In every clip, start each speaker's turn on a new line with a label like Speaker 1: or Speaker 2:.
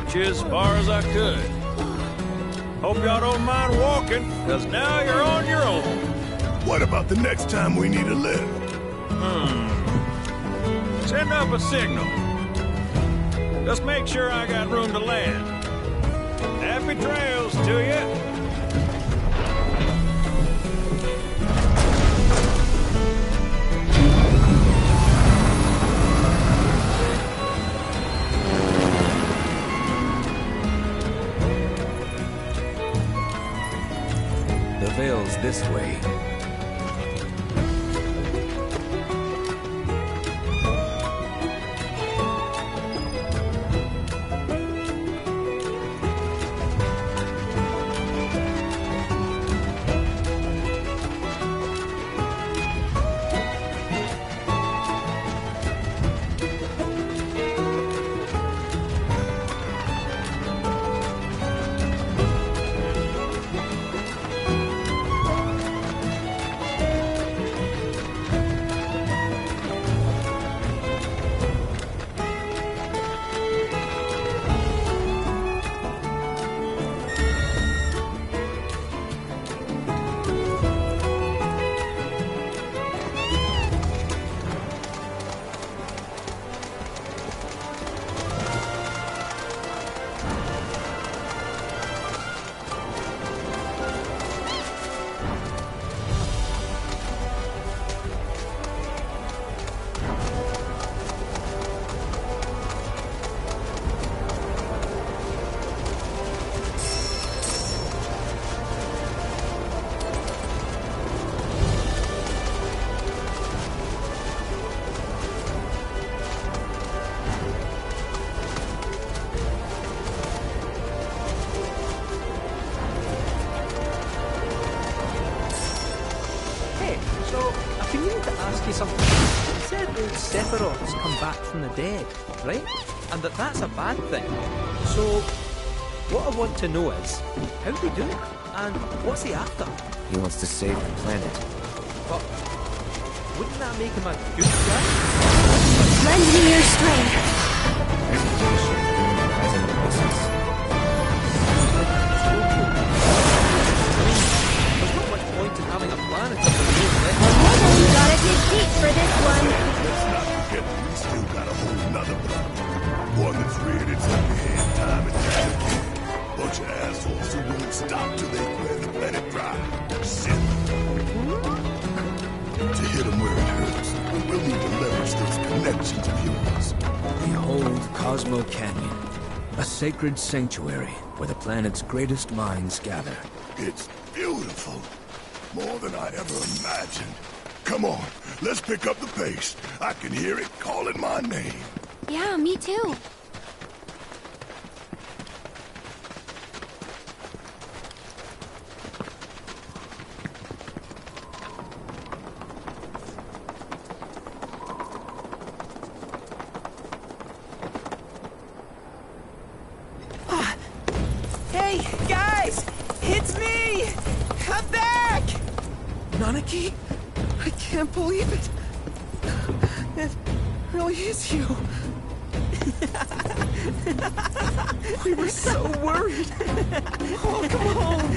Speaker 1: get you as far as I could. Hope y'all don't mind walking, because now you're on your own.
Speaker 2: What about the next time we need a lift?
Speaker 1: Send up a signal. Just make sure I got room to land. Happy trails to you.
Speaker 3: The Vale's this way.
Speaker 4: From the dead, right? And that's a bad thing. So, what I want to know is, how's he doing? And what's he after?
Speaker 3: He wants to save the planet.
Speaker 4: But wouldn't that make him a good guy?
Speaker 5: Lend me your strength.
Speaker 4: There's not much point in having a planet up the road, right?
Speaker 5: You gotta dig deep for this one.
Speaker 2: Let's not forget we still got a whole nother problem. One that's reared its ugly head time and time again. Bunch of assholes who won't stop till they clear the planet dry. Shit. To hit them where it hurts, we'll need to leverage those connections of yours.
Speaker 3: Behold Cosmo Canyon, a sacred sanctuary where the planet's greatest minds gather.
Speaker 2: It's beautiful. More than I ever imagined. Come on, let's pick up the pace. I can hear it calling my name.
Speaker 5: Yeah, me too.
Speaker 6: Hey, guys! It's me! I'm back!
Speaker 7: Nanaki? I can't believe it. It really is you. We were so worried. Oh, come home.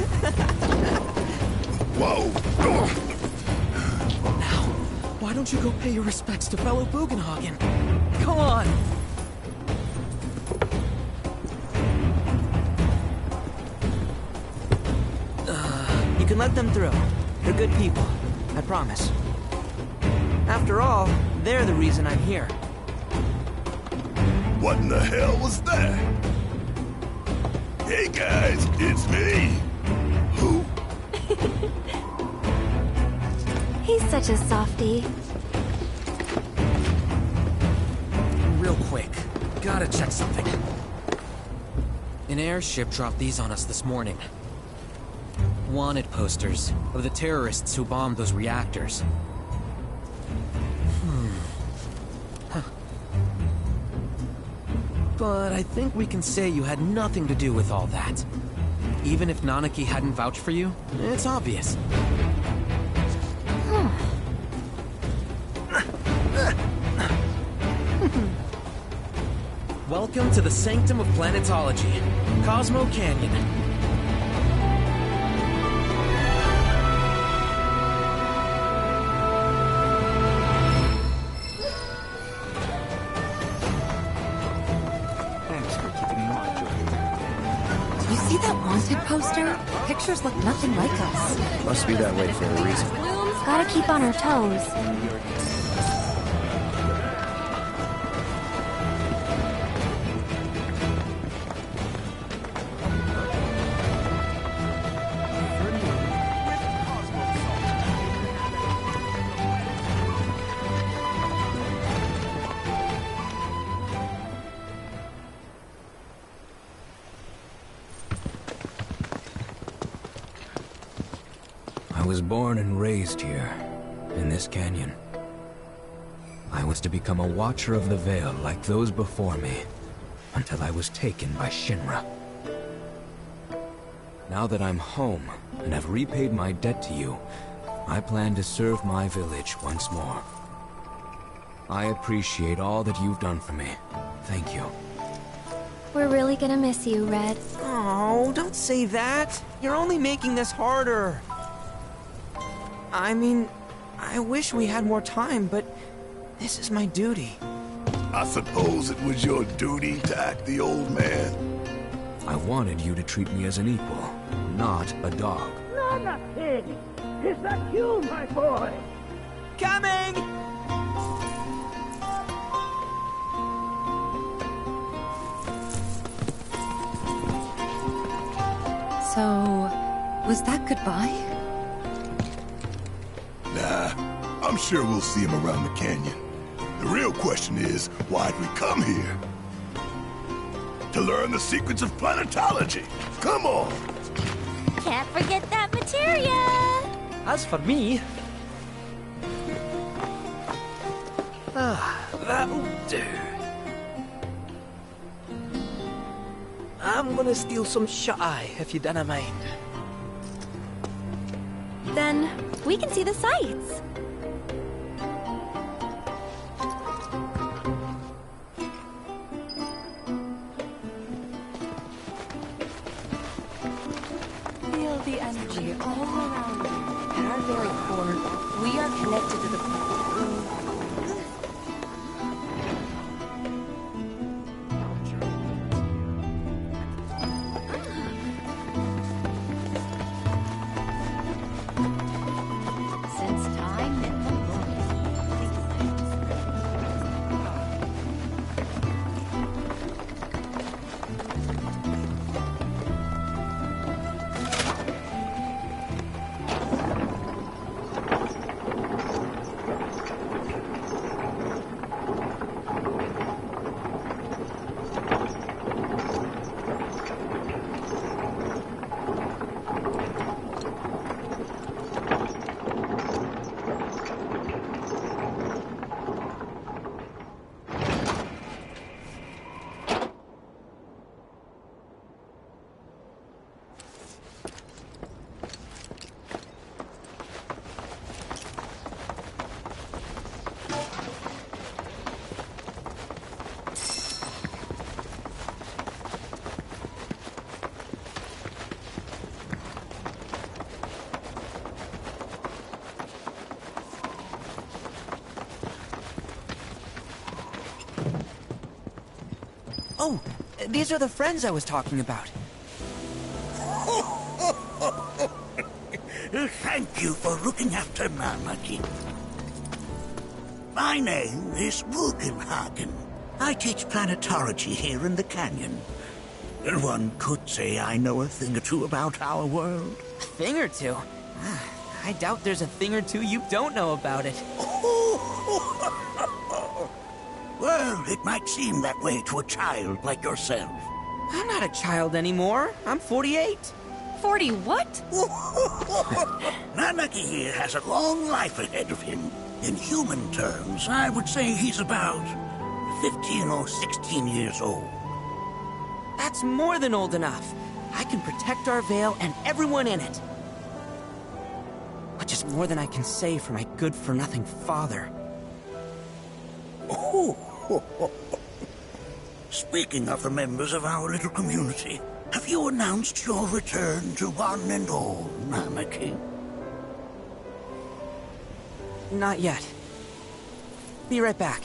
Speaker 2: Whoa!
Speaker 7: Now, why don't you go pay your respects to fellow Bugenhagen? Come on.
Speaker 6: You can let them through. They're good people. I promise. After all, they're the reason I'm here.
Speaker 2: What in the hell was that? Hey guys, it's me. Who?
Speaker 5: He's such a softie.
Speaker 7: Real quick, gotta check something. An airship dropped these on us this morning. Wanted posters of the terrorists who bombed those reactors. But I think we can say you had nothing to do with all that. Even if Nanaki hadn't vouched for you, it's obvious. Welcome to the sanctum of planetology, Cosmo Canyon.
Speaker 3: Thanks for keeping me on,
Speaker 8: You see that wanted poster? Pictures look nothing like us.
Speaker 3: Must be that way for a reason.
Speaker 5: Gotta keep on our toes.
Speaker 3: I was born and raised here, in this canyon. I was to become a watcher of the Veil like those before me, until I was taken by Shinra. Now that I'm home, and have repaid my debt to you, I plan to serve my village once more. I appreciate all that you've done for me. Thank you.
Speaker 5: We're really gonna miss you, Red.
Speaker 6: Oh, don't say that. You're only making this harder. I mean, I wish we had more time, but this is my duty.
Speaker 2: I suppose it was your duty to act the old man.
Speaker 3: I wanted you to treat me as an equal, not a dog.
Speaker 9: Not a pig! Is that you, my boy?
Speaker 6: Coming!
Speaker 8: So, was that goodbye?
Speaker 2: Nah, I'm sure we'll see him around the canyon. The real question is, why'd we come here? To learn the secrets of planetology. Come on!
Speaker 5: Can't forget that materia!
Speaker 4: As for me... that'll do. I'm gonna steal some shut-eye, if you don't mind.
Speaker 5: Then we can see the sights.
Speaker 8: Feel the energy all around you. At our very core, we are connected to the...
Speaker 5: Since time
Speaker 6: Oh, these are the friends I was talking about.
Speaker 9: Thank you for looking after Marmaduke. My name is Bugenhagen. I teach planetology here in the canyon. One could say I know a thing or two about our world.
Speaker 6: A thing or two? I doubt there's a thing or two you don't know about it.
Speaker 9: Well, it might seem that way to a child like yourself.
Speaker 6: I'm not a child anymore. I'm 48.
Speaker 8: 40 what?
Speaker 9: Nanaki here has a long life ahead of him. In human terms, I would say he's about 15 or 16 years old.
Speaker 6: That's more than old enough. I can protect our Veil and everyone in it. Which is more than I can say for my good-for-nothing father.
Speaker 9: Speaking of the members of our little community, have you announced your return to one and all, Nanaki?
Speaker 6: Not yet. Be right back.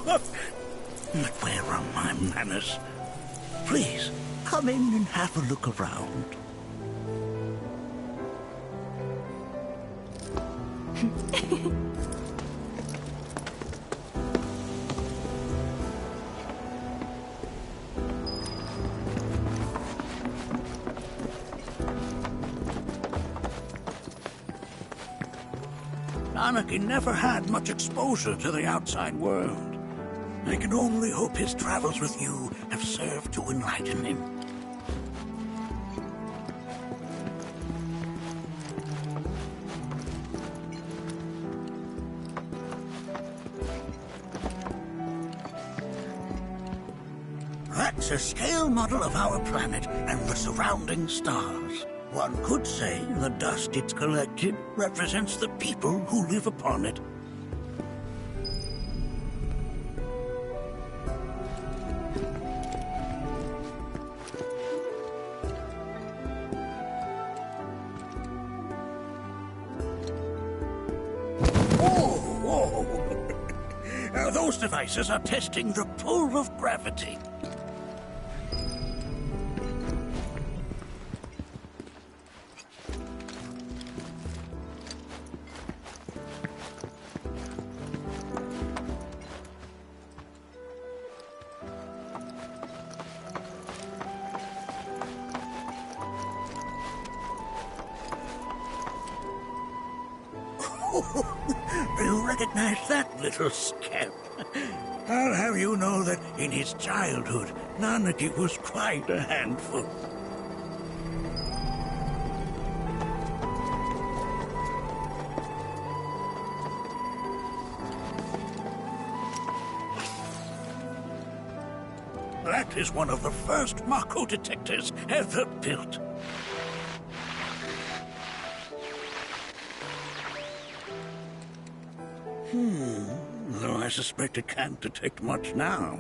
Speaker 9: But where are my manners? Please, come in and have a look around. Anakin never had much exposure to the outside world. I can only hope his travels with you have served to enlighten him. That's a scale model of our planet and the surrounding stars. One could say the dust it's collected represents the people who live upon it. Whoa! Those devices are testing the pull of gravity. You recognize that little scamp? I'll have you know that in his childhood, Nanaki was quite a handful. That is one of the first Mako detectors ever built. Though I suspect it can't detect much now.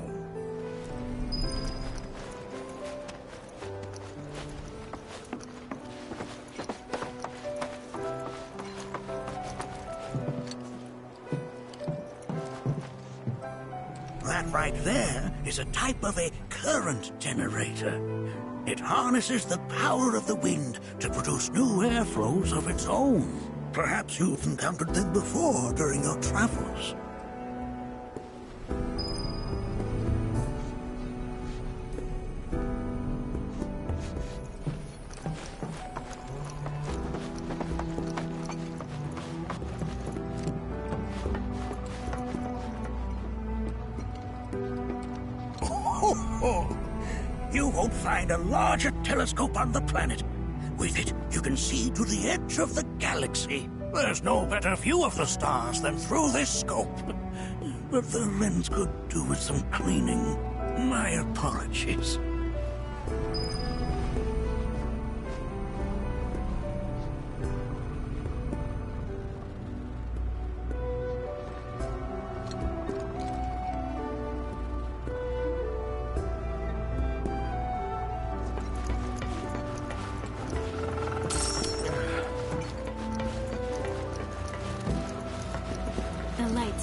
Speaker 9: That right there is a type of a current generator. It harnesses the power of the wind to produce new airflows of its own. Perhaps you've encountered them before during your travels. You won't find a larger telescope on the planet. With it, you can see to the edge of the galaxy. There's no better view of the stars than through this scope. But the lens could do with some cleaning. My apologies.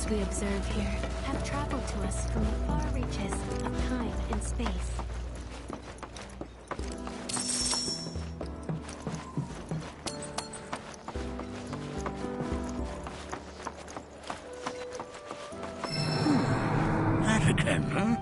Speaker 5: We observe here have traveled to us from the far reaches of time and space.
Speaker 9: That again, huh?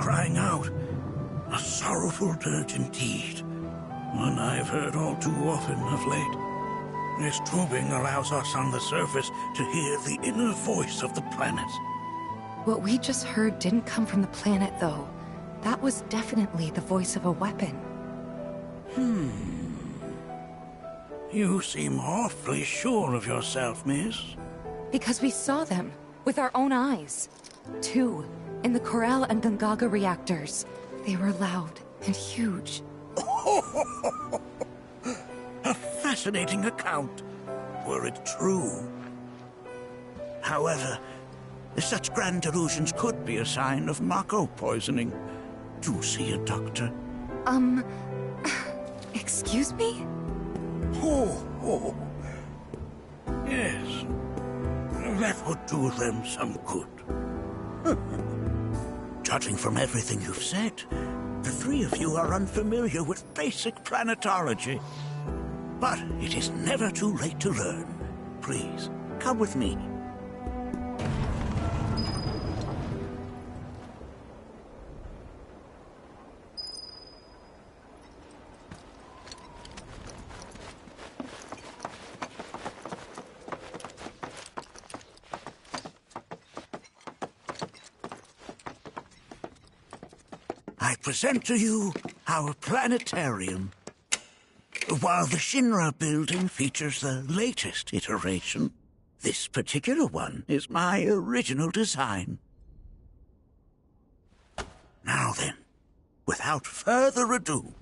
Speaker 9: Crying out. A sorrowful dirge indeed. One I've heard all too often of late. This tubing allows us on the surface to hear the inner voice of the planet.
Speaker 10: What we just heard didn't come from the planet, though. That was definitely the voice of a weapon.
Speaker 9: You seem awfully sure of yourself, miss.
Speaker 10: Because we saw them, with our own eyes. Two, in the Corel and Gungaga reactors. They were loud and huge.
Speaker 9: A fascinating account, were it true. However, such grand delusions could be a sign of Mako poisoning. Do see a doctor.
Speaker 10: Excuse me?
Speaker 9: Oh. Yes. That would do them some good. Judging from everything you've said, the three of you are unfamiliar with basic planetology. But it is never too late to learn. Please, come with me. I present to you our planetarium. While the Shinra building features the latest iteration, this particular one is my original design. Now then, without further ado,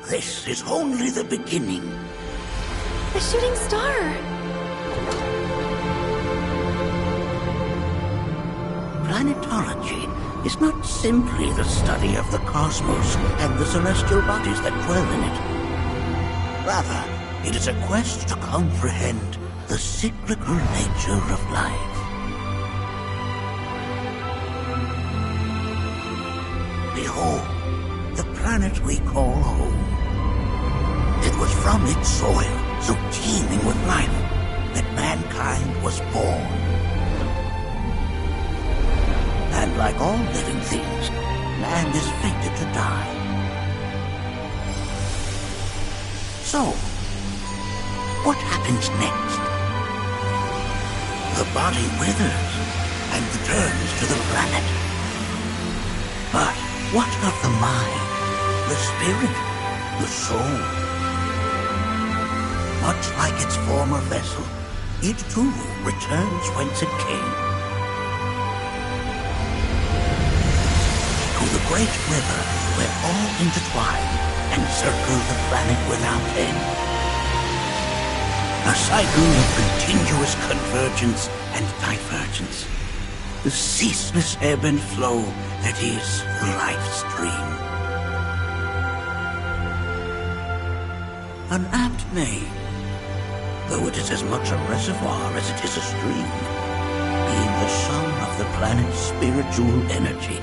Speaker 9: this is only the beginning.
Speaker 10: The shooting star!
Speaker 9: Planetology is not simply the study of the cosmos and the celestial bodies that dwell in it. Rather, it is a quest to comprehend the cyclical nature of life. Behold, the planet we call home. It was from its soil, so teeming with life, that mankind was born. And like all living things, man is fated to die. So, what happens next? The body withers and returns to the planet. But what of the mind, the spirit, the soul? Much like its former vessel, it too returns whence it came. To the great river where all intertwine and circle the planet without end. A cycle of continuous convergence and divergence. The ceaseless ebb and flow that is the life stream. An apt name, though it is as much a reservoir as it is a stream, being the sum of the planet's spiritual energy.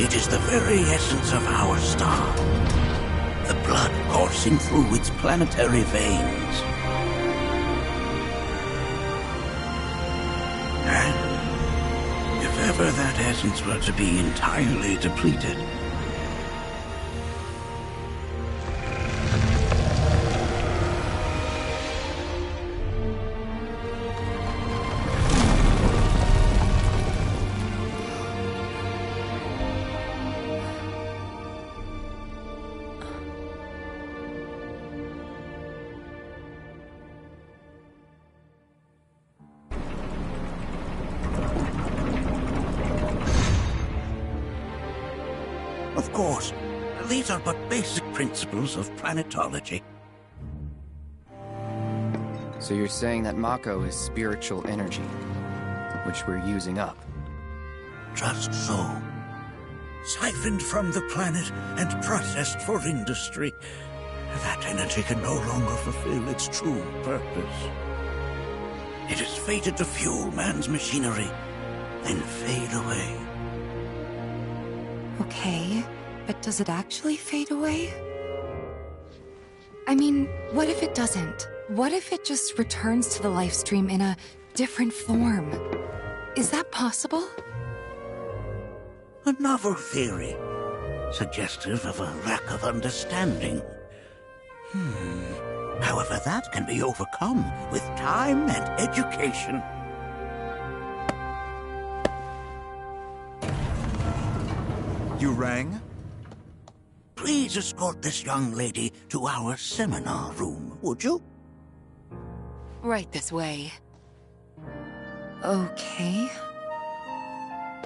Speaker 9: It is the very essence of our star, the blood coursing through its planetary veins. And if ever that essence were to be entirely depleted, of course, these are but basic principles of planetology.
Speaker 11: So you're saying that Mako is spiritual energy, which we're using up?
Speaker 9: Just so. Siphoned from the planet and processed for industry, that energy can no longer fulfill its true purpose. It is fated to fuel man's machinery, then fade away.
Speaker 10: Okay, but does it actually fade away? I mean, what if it doesn't? What if it just returns to the life stream in a different form? Is that possible?
Speaker 9: A novel theory, suggestive of a lack of understanding. However, that can be overcome with time and education.
Speaker 12: You rang?
Speaker 9: Please escort this young lady to our seminar room, would you?
Speaker 10: Right this way. Okay.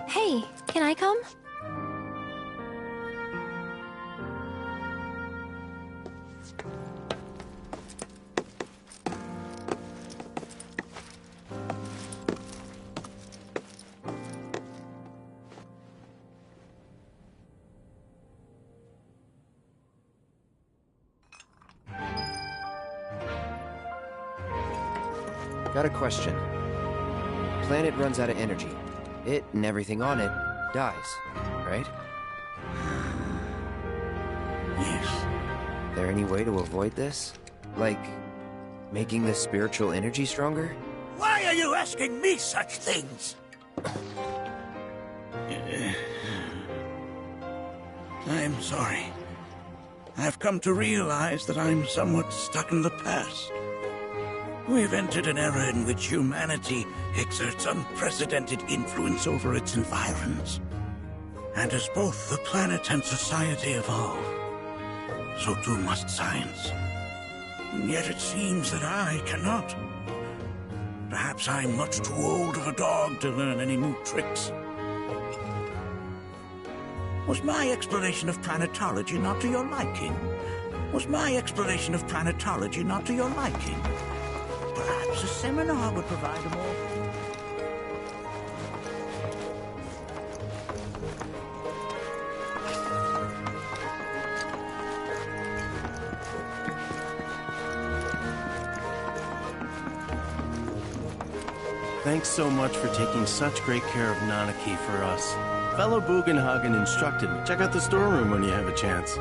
Speaker 5: Hey, can I come?
Speaker 11: Got a question. Planet runs out of energy. It and everything on it dies, right?
Speaker 9: Yes.
Speaker 11: There any way to avoid this? Like, making the spiritual energy stronger?
Speaker 9: Why are you asking me such things? I'm sorry. I've come to realize that I'm somewhat stuck in the past. We've entered an era in which humanity exerts unprecedented influence over its environs. And as both the planet and society evolve, so too must science. And yet it seems that I cannot. Perhaps I'm much too old of a dog to learn any new tricks. Was my explanation of planetology not to your liking? Was my explanation of planetology not to your liking? Perhaps a seminar would provide a more...
Speaker 13: Thanks so much for taking such great care of Nanaki for us. Fellow Bugenhagen instructed me. Check out the storeroom when you have a chance.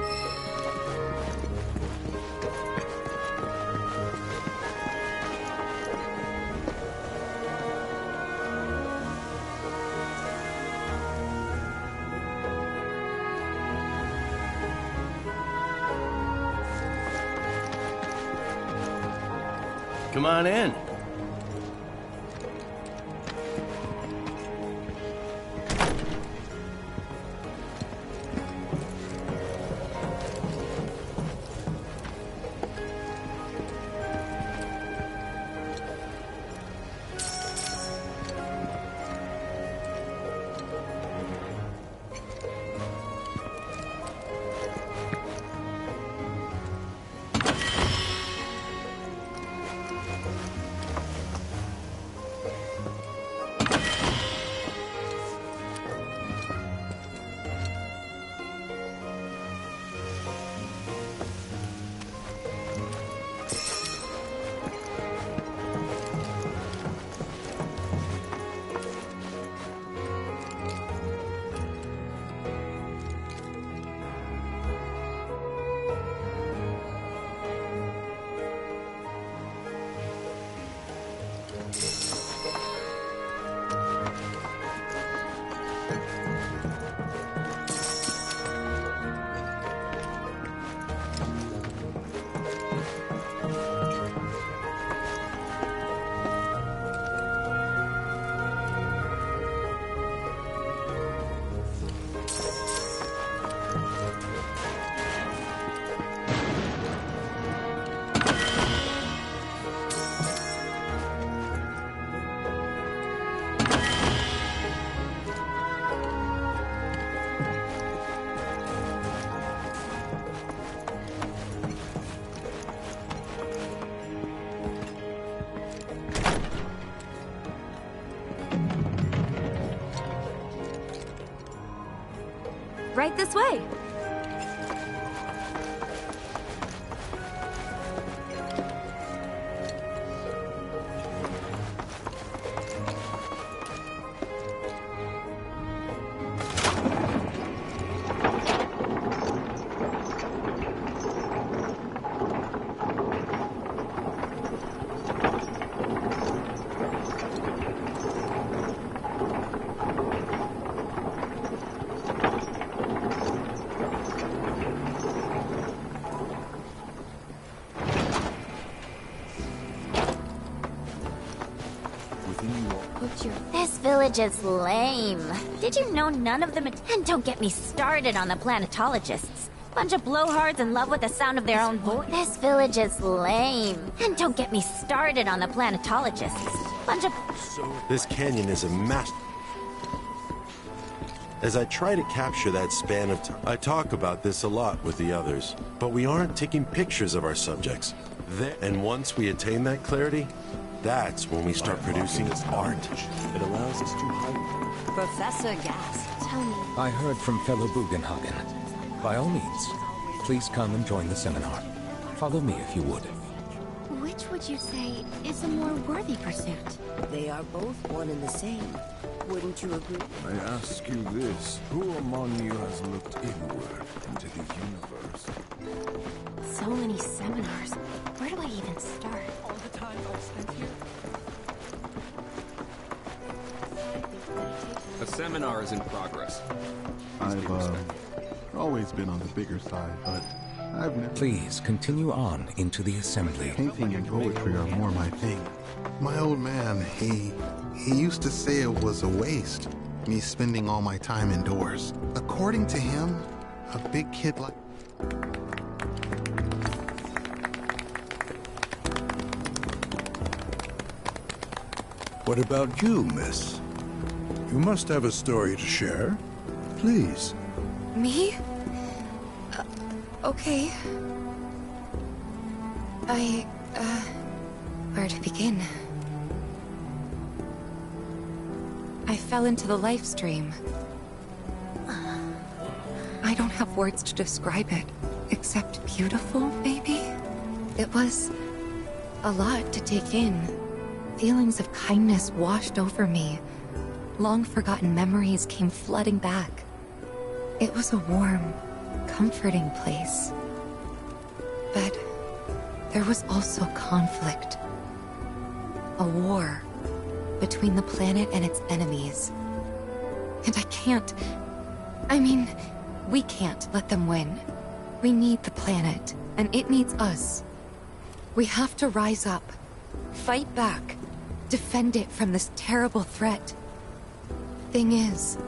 Speaker 13: Come on in.
Speaker 5: Right this way.
Speaker 8: your...
Speaker 14: This village is lame. Did you know none of them... And don't get me started on the planetologists. Bunch of blowhards in love with the sound of their own voice. This village is lame. And don't get me started on the planetologists. Bunch of...
Speaker 15: This canyon is a mess. As I try to capture that span of time, I talk about this a lot with the others, but we aren't taking pictures of our subjects. And once we attain that clarity, that's when we start producing art. It allows us to hide.
Speaker 8: Professor Gast, tell me.
Speaker 3: I heard from fellow Bugenhagen. By all means, please come and join the seminar. Follow me if you would.
Speaker 5: Which would you say is a more worthy pursuit?
Speaker 8: They are both one and the same. Wouldn't you agree?
Speaker 2: I ask you this, who among you has looked inward into the universe?
Speaker 5: So many seminars. Where do I even start?
Speaker 4: All the time I've spent here.
Speaker 16: A seminar is in progress.
Speaker 17: I've always been on the bigger side, but I've never...
Speaker 3: Please continue on into the assembly.
Speaker 17: Painting and poetry are more my thing. My old man, he used to say it was a waste, me spending all my time indoors. According to him, a big kid like...
Speaker 2: What about you, miss? You must have a story to share. Please.
Speaker 10: Me? Okay. Where to begin? I fell into the life stream. I don't have words to describe it, except beautiful, maybe? It was a lot to take in. Feelings of kindness washed over me. Long-forgotten memories came flooding back. It was a warm, comforting place. But there was also conflict. A war between the planet and its enemies. And we can't let them win. We need the planet, and it needs us. We have to rise up, fight back, defend it from this terrible threat. Thing is,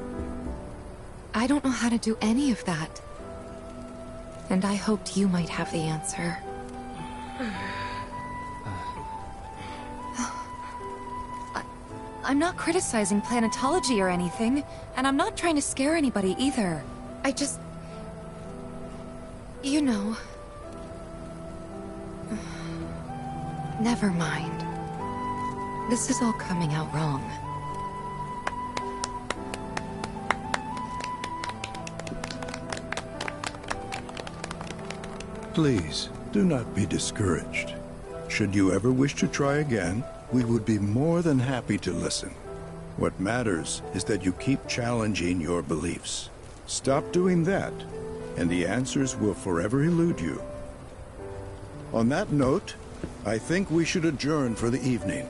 Speaker 10: I don't know how to do any of that. And I hoped you might have the answer. I'm not criticizing planetology or anything, and I'm not trying to scare anybody either. I just... You know... Never mind. This is all coming out wrong.
Speaker 2: Please, do not be discouraged. Should you ever wish to try again, we would be more than happy to listen. What matters is that you keep challenging your beliefs. Stop doing that, and the answers will forever elude you. On that note, I think we should adjourn for the evening.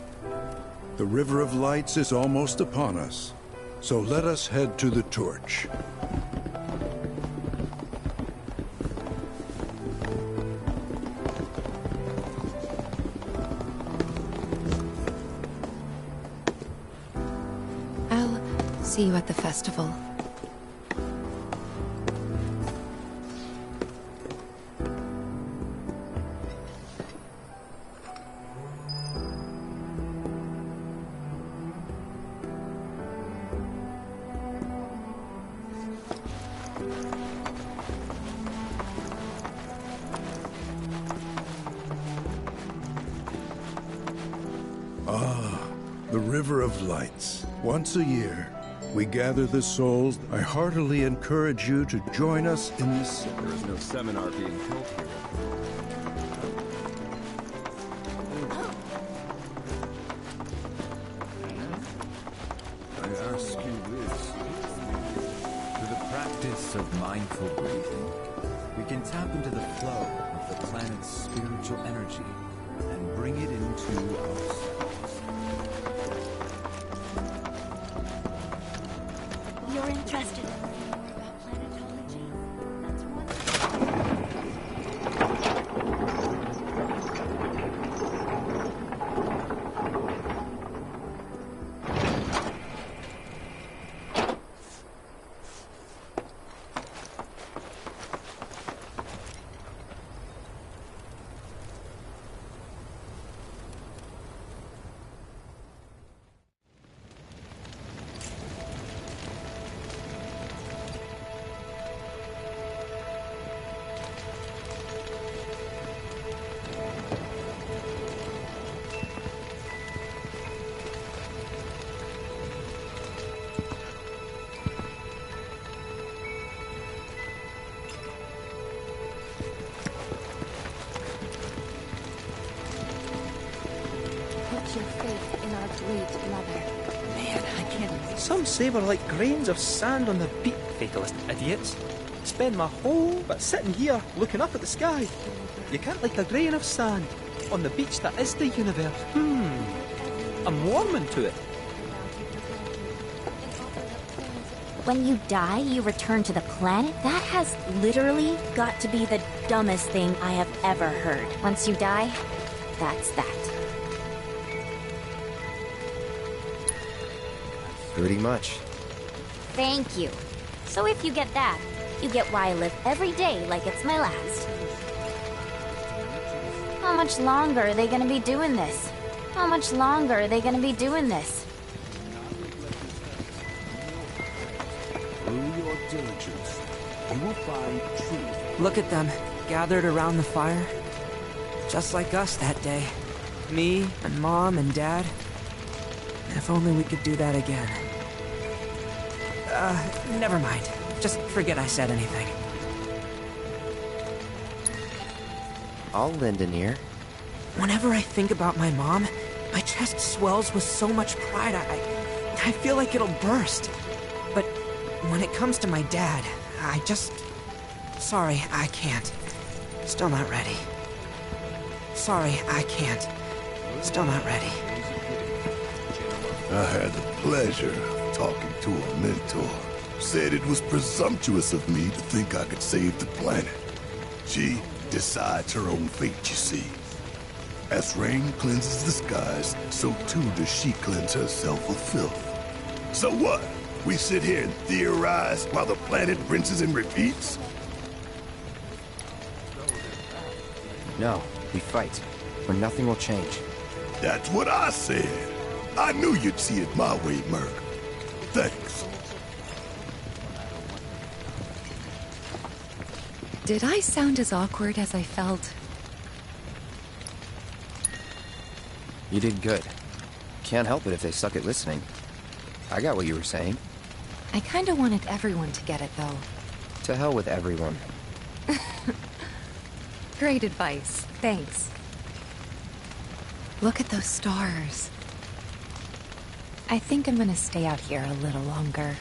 Speaker 2: The River of Lights is almost upon us, so let us head to the torch.
Speaker 10: I'll see you at the festival.
Speaker 2: The River of Lights. Once a year, we gather the souls. I heartily encourage you to join us in this...
Speaker 16: There is no seminar being held here.
Speaker 18: I ask you this. Through the practice of mindful breathing, we can tap into the flow of the planet's spiritual energy and bring it into ourselves.
Speaker 5: You're interested in learning more about planetology? That's wonderful.
Speaker 8: your faith in our great mother.
Speaker 4: Man, I can't. Some say we're like grains of sand on the beach. Fatalist idiots. Spend my whole but sitting here looking up at the sky. You can't like a grain of sand on the beach that is the universe. I'm warming to it.
Speaker 14: When you die, you return to the planet? That has literally got to be the dumbest thing I have ever heard. Once you die, that's that.
Speaker 11: Pretty much.
Speaker 14: Thank you. So if you get that, you get why I live every day like it's my last. How much longer are they gonna be doing this? How much longer are they gonna be doing this?
Speaker 2: Through your diligence, you will find truth.
Speaker 6: Look at them, gathered around the fire. Just like us that day. Me, and Mom, and Dad. If only we could do that again. Never mind. Just forget I said anything.
Speaker 11: I'll lend an ear.
Speaker 6: Whenever I think about my mom, my chest swells with so much pride, I feel like it'll burst. But when it comes to my dad, I just... Sorry, I can't. Still not ready. Sorry, I can't. Still not ready.
Speaker 2: I had the pleasure of talking to a mentor. Said it was presumptuous of me to think I could save the planet. She decides her own fate, you see. As rain cleanses the skies, so too does she cleanse herself of filth. So what? We sit here and theorize while the planet rinses and repeats?
Speaker 11: No, we fight, or nothing will change.
Speaker 2: That's what I said. I knew you'd see it my way, Merc. Thanks.
Speaker 10: Did I sound as awkward as I felt?
Speaker 11: You did good. Can't help it if they suck at listening. I got what you were saying.
Speaker 10: I kinda wanted everyone to get it, though.
Speaker 11: To hell with everyone.
Speaker 10: Great advice. Thanks. Look at those stars. I think I'm gonna stay out here a little longer.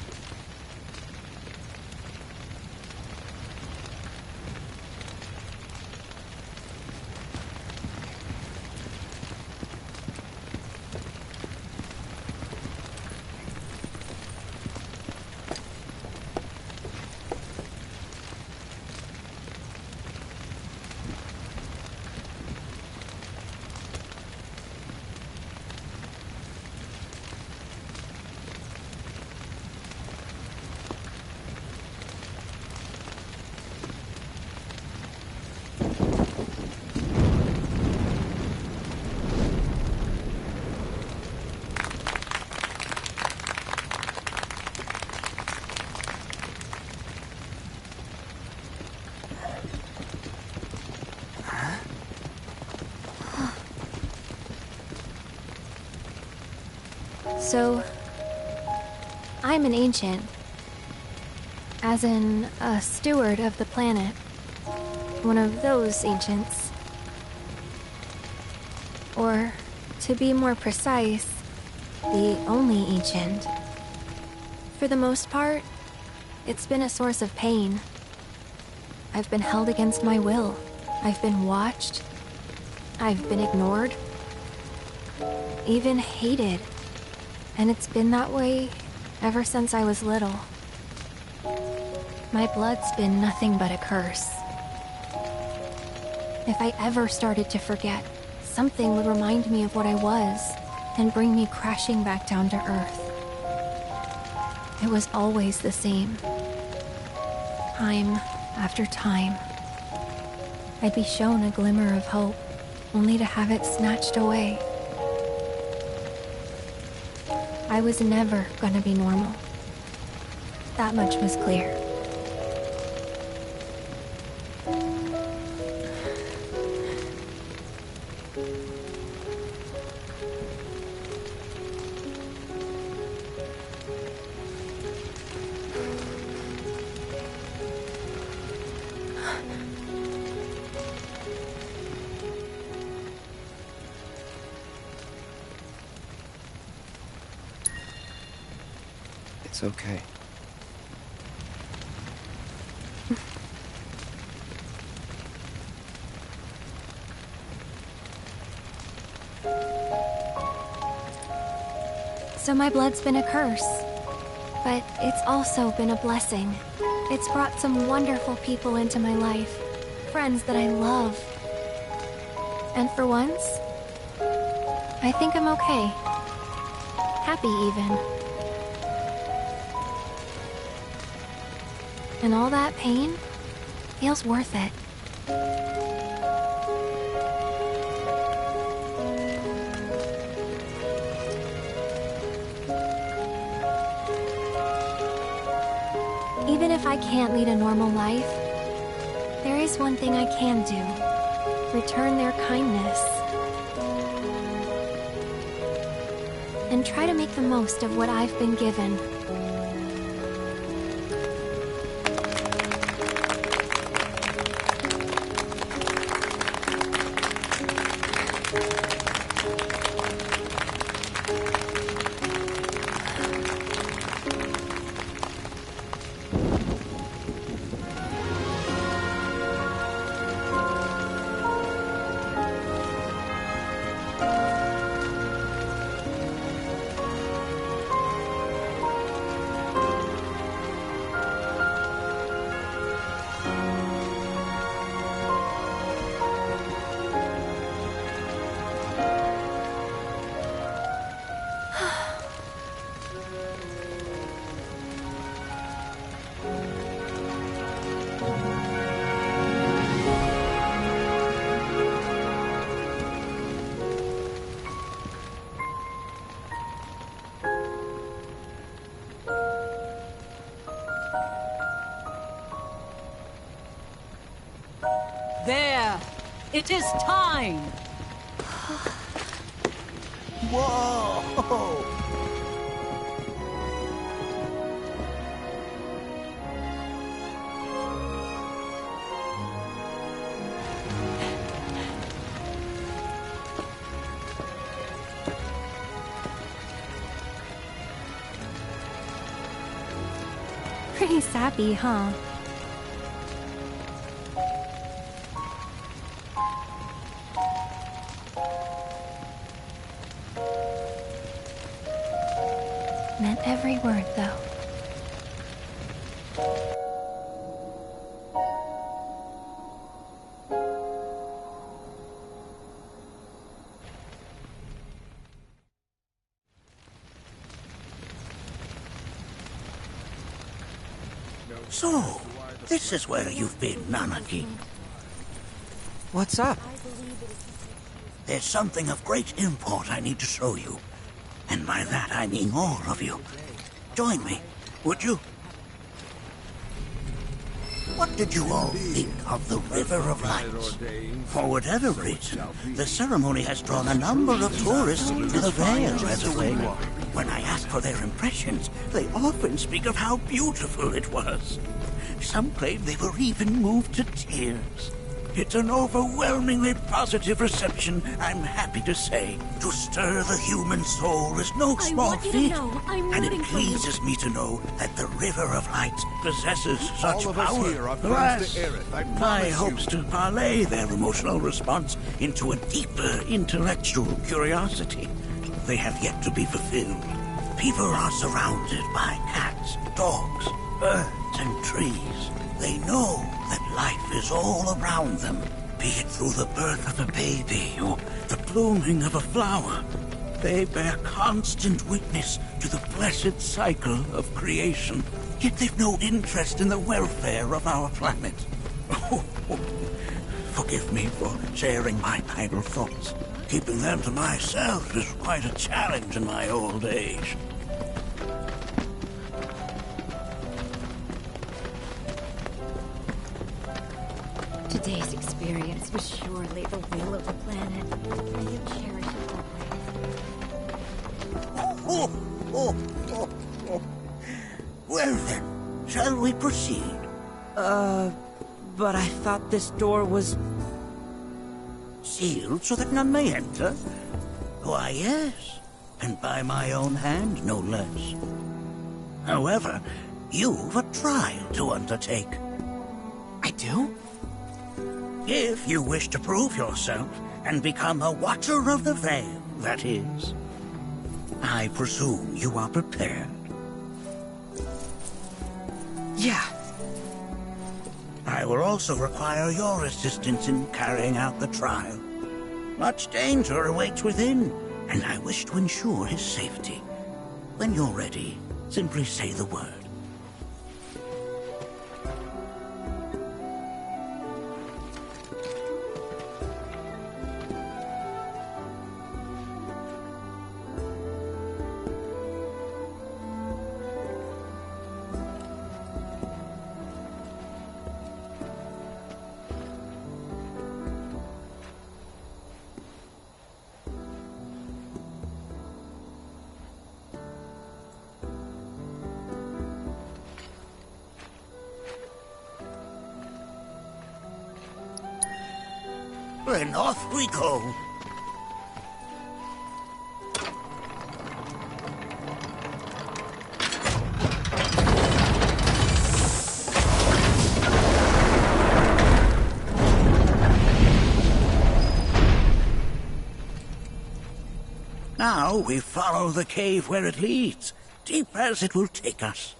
Speaker 5: So, I'm an ancient. As in, a steward of the planet. One of those ancients. Or, to be more precise, the only ancient. For the most part, it's been a source of pain. I've been held against my will. I've been watched. I've been ignored. Even hated. And it's been that way ever since I was little. My blood's been nothing but a curse. If I ever started to forget, something would remind me of what I was and bring me crashing back down to Earth. It was always the same. Time after time. I'd be shown a glimmer of hope, only to have it snatched away. I was never gonna be normal. That much was clear.
Speaker 11: It's okay.
Speaker 5: So my blood's been a curse, but it's also been a blessing. It's brought some wonderful people into my life, friends that I love. And for once, I think I'm okay. Happy even. And all that pain feels worth it. Even if I can't lead a normal life, there is one thing I can do. Return their kindness. And try to make the most of what I've been given.
Speaker 8: There! It is time!
Speaker 9: Whoa!
Speaker 5: Pretty sappy, huh? Meant every word, though.
Speaker 9: So, this is where you've been, Nanaki.
Speaker 6: What's up?
Speaker 9: There's something of great import I need to show you. And by that I mean all of you. Join me, would you? What did you all think of the River of Lights? For whatever reason, the ceremony has drawn a number of tourists to the Vale Reservoir. When I ask for their impressions, they often speak of how beautiful it was. Some claim they were even moved to tears. It's an overwhelmingly positive reception, I'm happy to say. To stir the human soul is no small feat. And it pleases me to know that the River of Lights possesses such power. Alas, my hopes to parlay their emotional response into a deeper intellectual curiosity. They have yet to be fulfilled. People are surrounded by cats, dogs, birds, and trees. They know that life is all around them, be it through the birth of a baby or the blooming of a flower. They bear constant witness to the blessed cycle of creation, yet they've no interest in the welfare of our planet. Forgive me for sharing my idle thoughts. Keeping them to myself is quite a challenge in my old age.
Speaker 14: Today's experience was surely the will of the planet. I you cherish it always.
Speaker 9: Well then, shall we proceed?
Speaker 6: But I thought this door was...
Speaker 9: Sealed so that none may enter? Why, yes. And by my own hand, no less. However, you've a trial to undertake.
Speaker 6: I do?
Speaker 9: If you wish to prove yourself and become a Watcher of the Veil, that is. I presume you are prepared.
Speaker 6: Yeah.
Speaker 9: I will also require your assistance in carrying out the trial. Much danger awaits within, and I wish to ensure his safety. When you're ready, simply say the word. Then off we go. Now we follow the cave where it leads, deep as it will take us.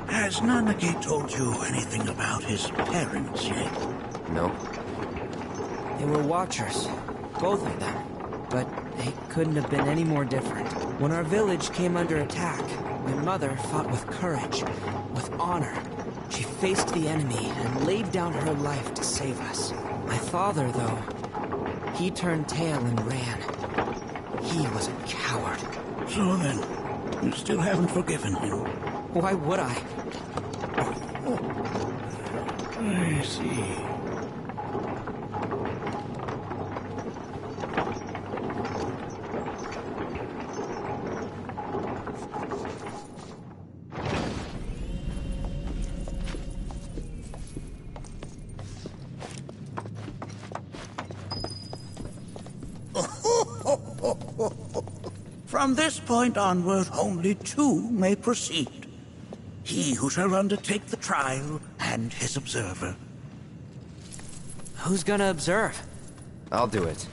Speaker 9: Has Nanaki told you anything about his parents yet?
Speaker 11: No.
Speaker 6: They were Watchers, both of them. But they couldn't have been any more different. When our village came under attack, my mother fought with courage, with honor. She faced the enemy and laid down her life to save us. My father, though, he turned tail and ran. He was a coward.
Speaker 9: So then, you still haven't forgiven him?
Speaker 6: Why would I?
Speaker 9: I see. From this point onward, only two may proceed. He who shall undertake the trial, and his observer.
Speaker 6: Who's gonna observe?
Speaker 11: I'll do it.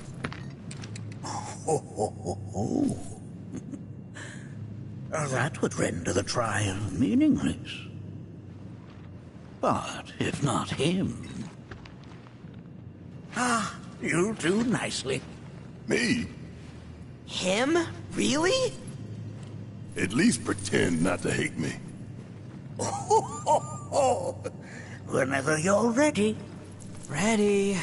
Speaker 9: That would render the trial meaningless. But if not him... Ah, you'll do nicely.
Speaker 2: Me?
Speaker 6: Him? Really?
Speaker 2: At least pretend not to hate me.
Speaker 9: Whenever you're ready.
Speaker 6: Ready.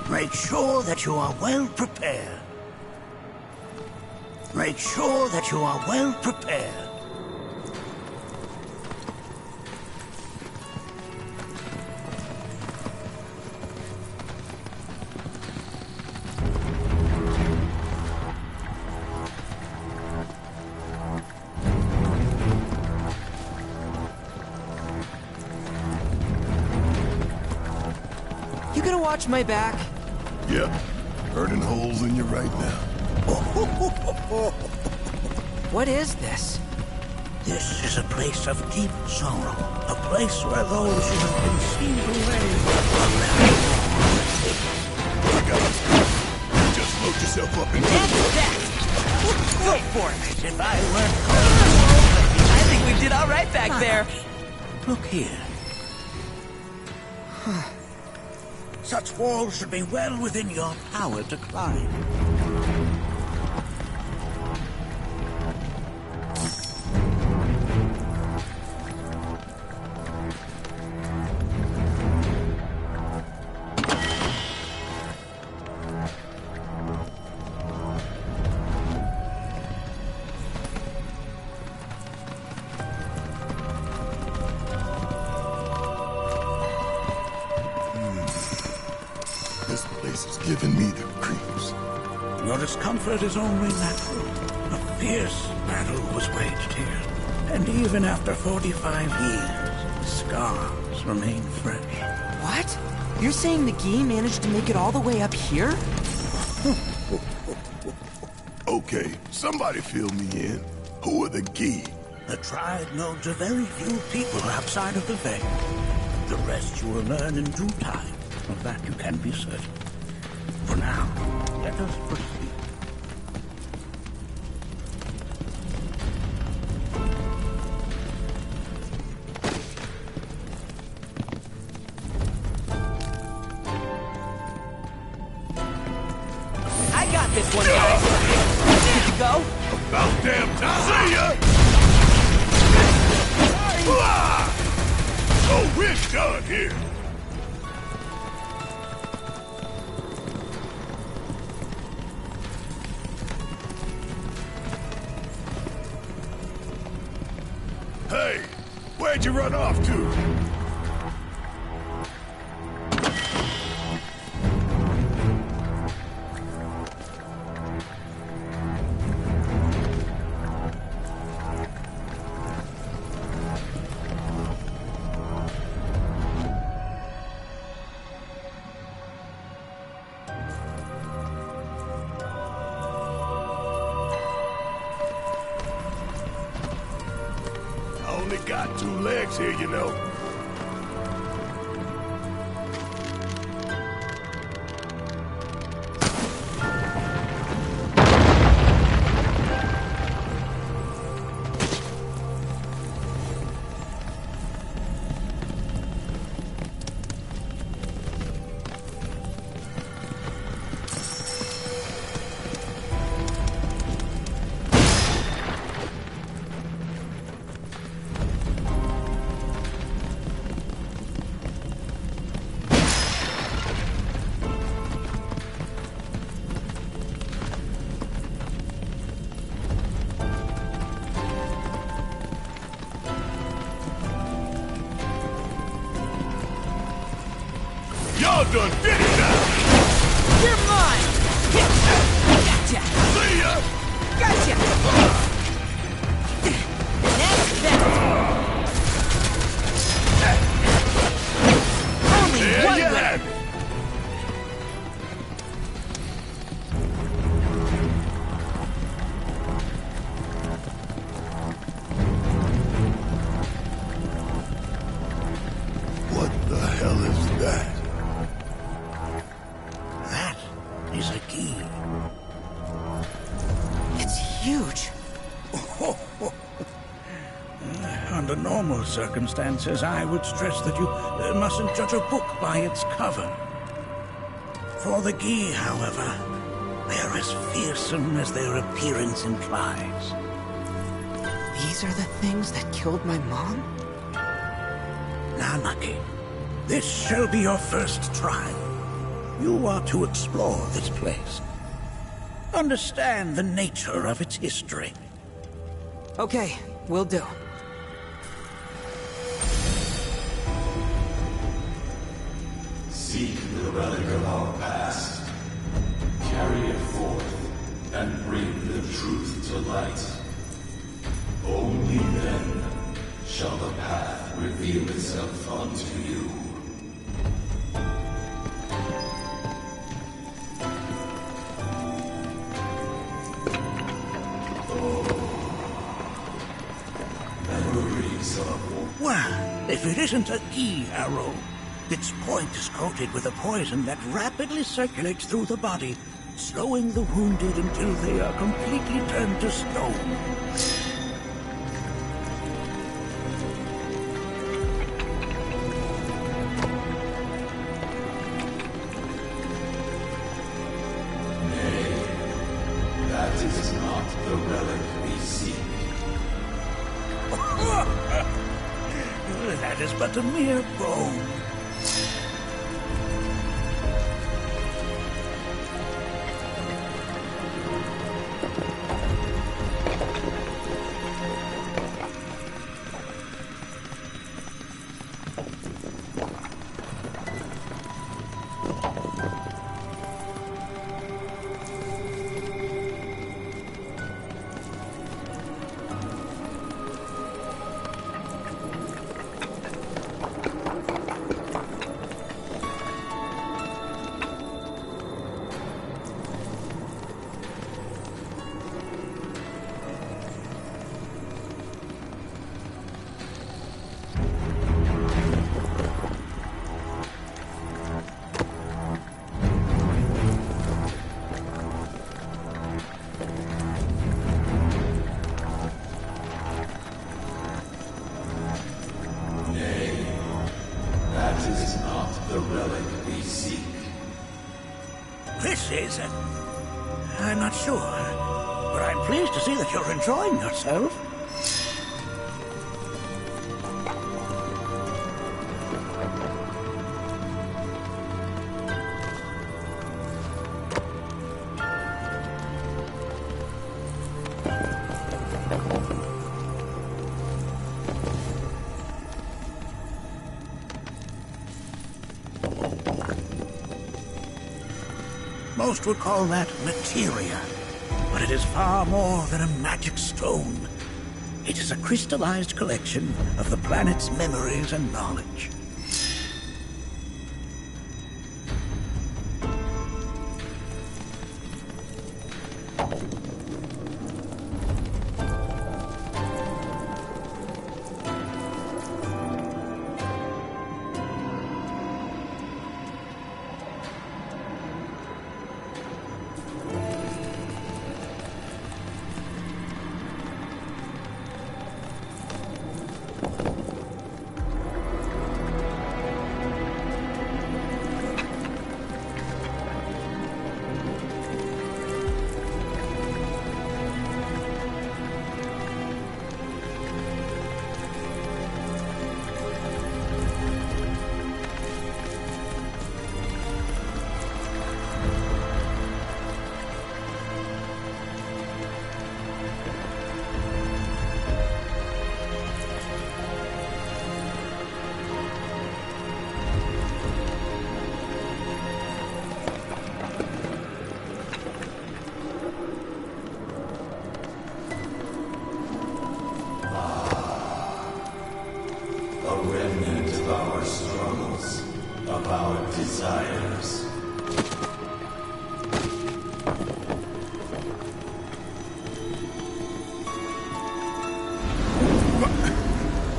Speaker 9: Make sure that you are well prepared. Make sure that you are well prepared.
Speaker 6: You gonna watch my back?
Speaker 2: Yep. Burning holes in you right now.
Speaker 6: What is this?
Speaker 9: This is a place of deep sorrow. A place where those who have been sealed away are left.
Speaker 2: I got it. Just load yourself up and
Speaker 6: Go for it!
Speaker 9: If I were...
Speaker 6: I think we did all right back there.
Speaker 9: Look here. Such walls should be well within your power to climb.
Speaker 2: Giving me the creeps.
Speaker 9: Your discomfort is only natural. A fierce battle was waged here. And even after 45 years, the scars remain fresh.
Speaker 6: What? You're saying the Gi managed to make it all the way up here?
Speaker 2: Okay, somebody fill me in. Who are the Gi?
Speaker 9: The tribe known to very few people outside of the Veil. The rest you will learn in due time. Of that you can be certain. For now, let us proceed.
Speaker 6: I got this one, guys. Good to go?
Speaker 2: About damn time! See ya! So we're done here. Hey, where'd you run off to? Only got 2 legs here, you know. Y'all done did it now!
Speaker 6: You're mine! Gotcha!
Speaker 2: See ya!
Speaker 6: Gotcha! Next Only
Speaker 2: there
Speaker 6: one
Speaker 2: you
Speaker 6: way!
Speaker 2: have it! What the hell is that?
Speaker 9: That is a key.
Speaker 6: It's huge.
Speaker 9: Under normal circumstances, I would stress that you mustn't judge a book by its cover. For the Gi, however, they're as fearsome as their appearance implies.
Speaker 6: These are the things that killed my mom?
Speaker 9: Nanaki, this shall be your first trial. You are to explore this place. Understand the nature of its history.
Speaker 6: Okay, will do.
Speaker 19: Seek the relic of our past. Carry it forth and bring the truth to light. Only then shall the path reveal itself unto you. Memories of...
Speaker 9: Well, if it isn't a Gi arrow, its point is coated with a poison that rapidly circulates through the body, slowing the wounded until they are completely turned to stone.
Speaker 19: That is not the relic we seek.
Speaker 9: That is but a mere bone. I'm not sure, but I'm pleased to see that you're enjoying yourself. Most would call that materia, but it is far more than a magic stone. It is a crystallized collection of the planet's memories and knowledge.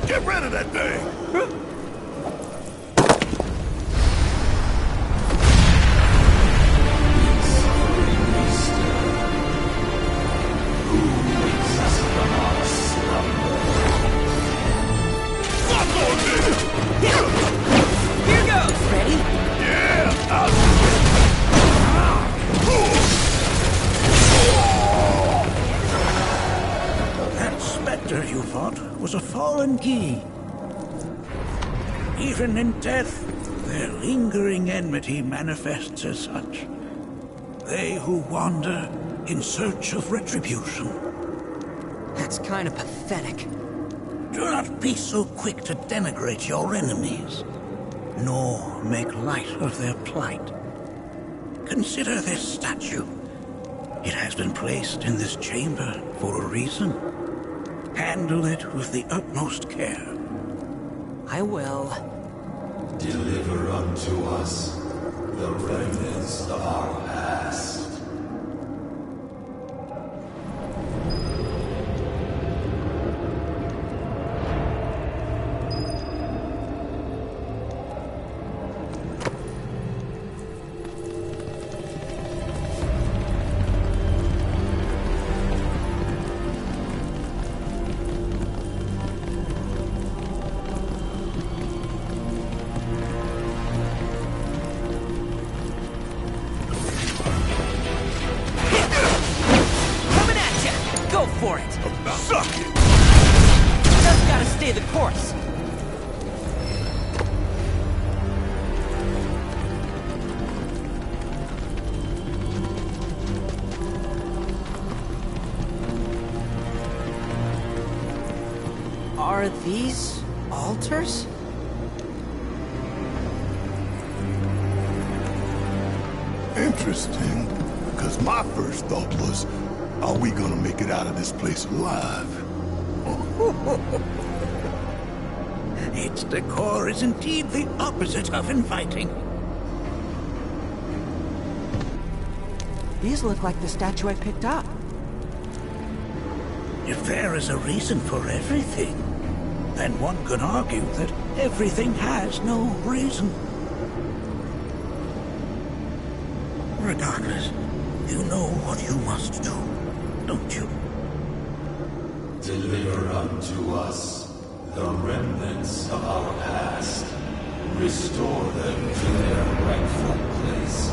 Speaker 2: Get rid of that thing!
Speaker 9: You fought was a foreign key. Even in death, their lingering enmity manifests as such. They who wander in search of retribution.
Speaker 6: That's kind of pathetic.
Speaker 9: Do not be so quick to denigrate your enemies, nor make light of their plight. Consider this statue. It has been placed in this chamber for a reason. Handle it with the utmost care.
Speaker 6: I will.
Speaker 19: Deliver unto us the remnants of our past.
Speaker 6: Go for it!
Speaker 2: Suck it!
Speaker 6: Just gotta stay the course. Are these altars?
Speaker 2: Interesting. Because my first thought was, are we gonna make it out of this place alive?
Speaker 9: Its decor is indeed the opposite of inviting.
Speaker 6: These look like the statue I picked up.
Speaker 9: If there is a reason for everything, then one could argue that everything has no reason. Regardless, you know what you must do, don't you?
Speaker 19: Deliver unto us the remnants of our past. Restore them to their rightful place.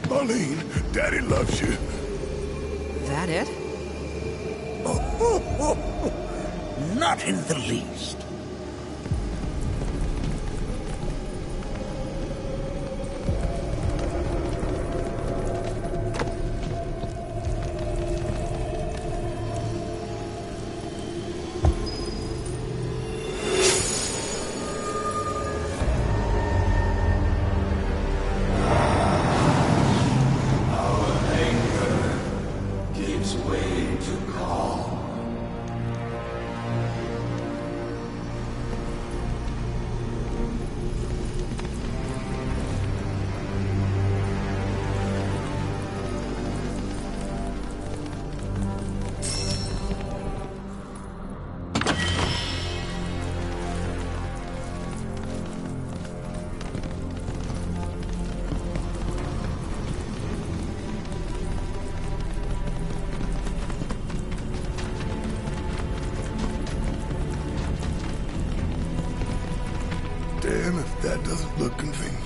Speaker 2: Marlene, Daddy loves you.
Speaker 6: That it?
Speaker 9: Not in the least.
Speaker 2: Damn if that doesn't look convenient.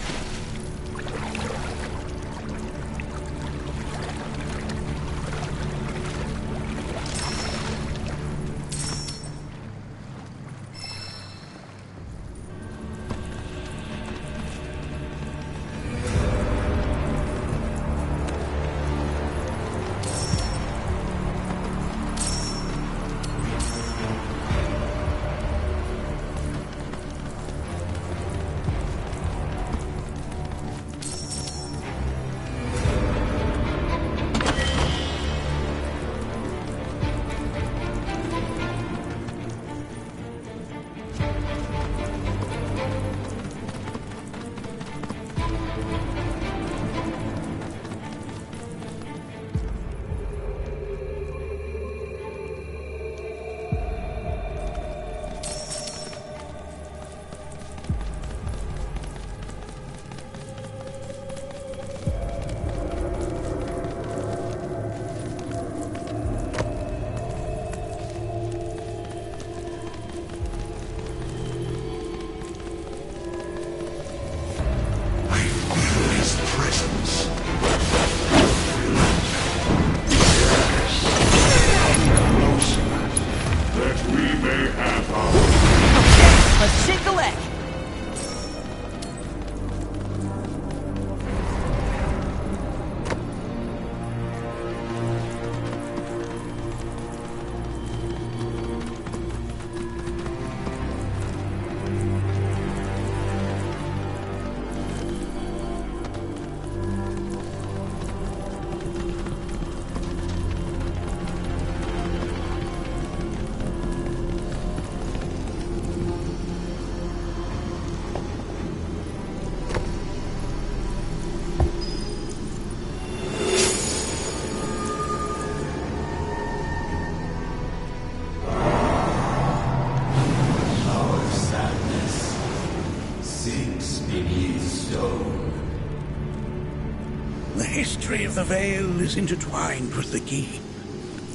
Speaker 9: history of the Vale is intertwined with the Gi,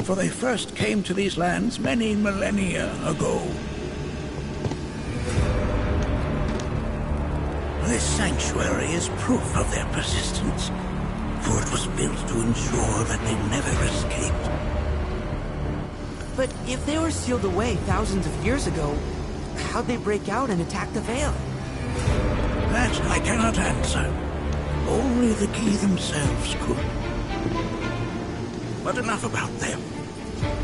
Speaker 9: for they first came to these lands many millennia ago. This sanctuary is proof of their persistence, for it was built to ensure that they never escaped.
Speaker 6: But if they were sealed away thousands of years ago, how'd they break out and attack the Vale?
Speaker 9: That I cannot answer. Only the Gi themselves could. But enough about them.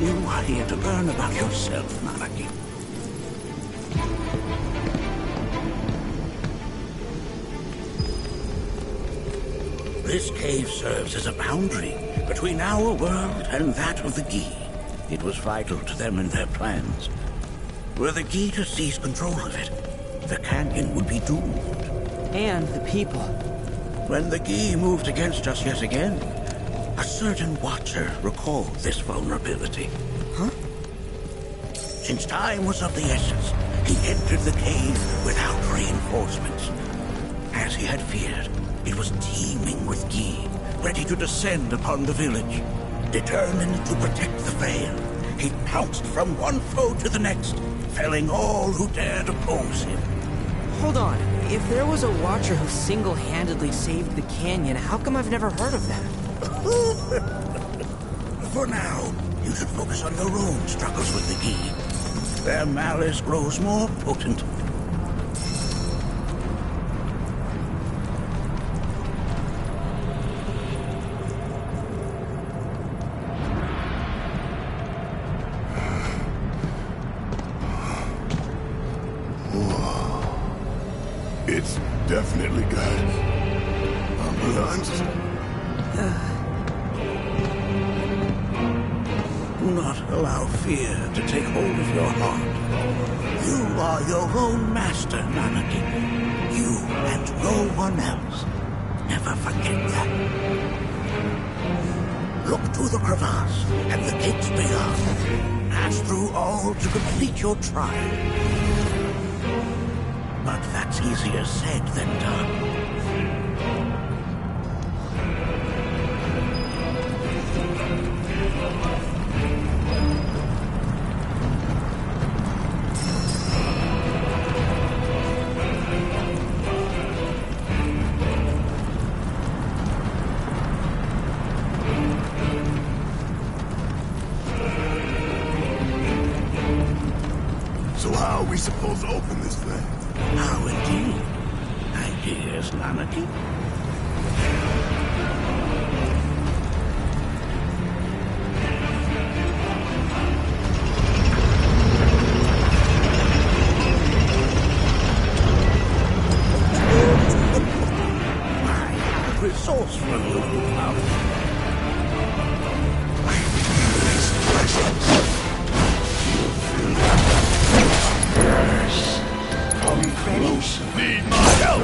Speaker 9: You are here to learn about yourself, Nanaki. This cave serves as a boundary between our world and that of the Gi. It was vital to them and their plans. Were the Gi to seize control of it, the canyon would be doomed.
Speaker 6: And the people.
Speaker 9: When the Gi moved against us yet again, a certain watcher recalled this vulnerability.
Speaker 6: Huh?
Speaker 9: Since time was of the essence, he entered the cave without reinforcements. As he had feared, it was teeming with Gi, ready to descend upon the village. Determined to protect the Vale, he pounced from one foe to the next, felling all who dared oppose him.
Speaker 6: Hold on. If there was a watcher who single-handedly saved the canyon, how come I've never heard of them?
Speaker 9: For now, you should focus on your own struggles with the Gi. Their malice grows more potent.
Speaker 2: It's definitely got lunch.
Speaker 9: Do not allow fear to take hold of your heart. You are your own master, Nanaki. You and no one else. Never forget that. Look to the crevasse and the gates beyond. Pass through all to complete your trial. But that's easier said than done.
Speaker 2: So how are we supposed to open this thing?
Speaker 9: How indeed. Ideas, Nanaki? Resourceful little cloud.
Speaker 2: Need my help.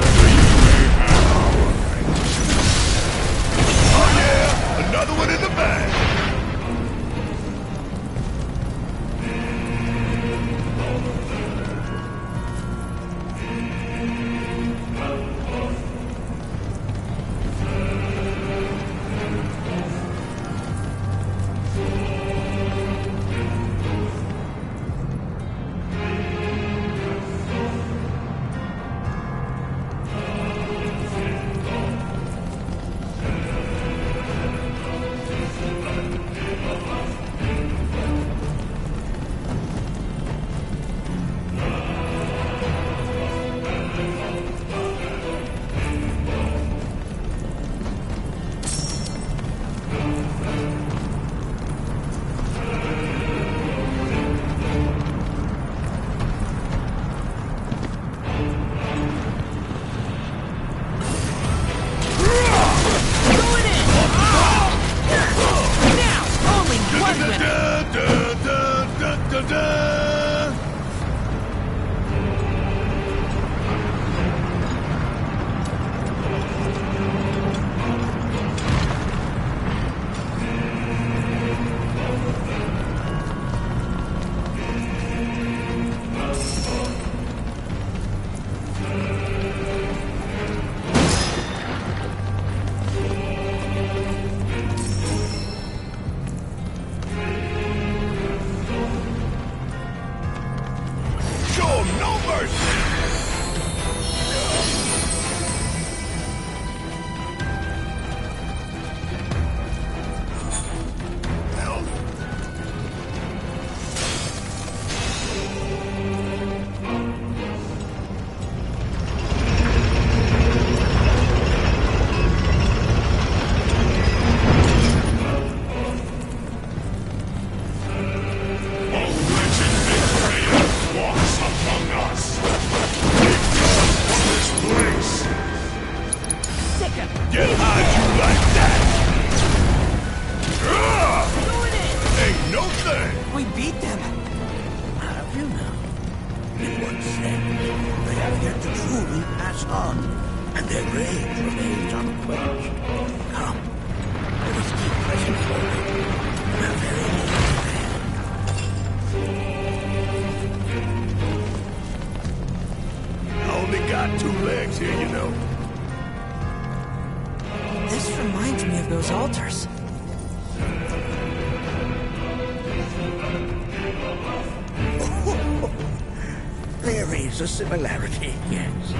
Speaker 9: is a similarity, yes.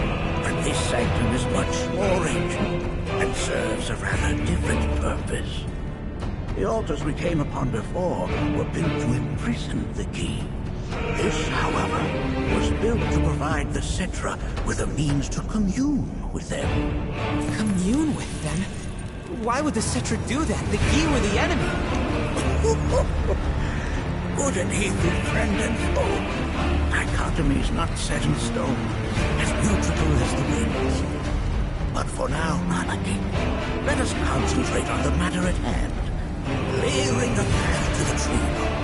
Speaker 9: But this sanctum is much more ancient and serves a rather different purpose. The altars we came upon before were built to imprison the key. This, however, was built to provide the Cetra with a means to commune with them.
Speaker 6: Commune with them? Why would the Cetra do that? The key were the enemy.
Speaker 9: Good and evil, friend and foe. Dichotomy's not set in stone, as mutable as the winds. But for now, Anarchy, let us concentrate on the matter at hand, clearing the path to the truth.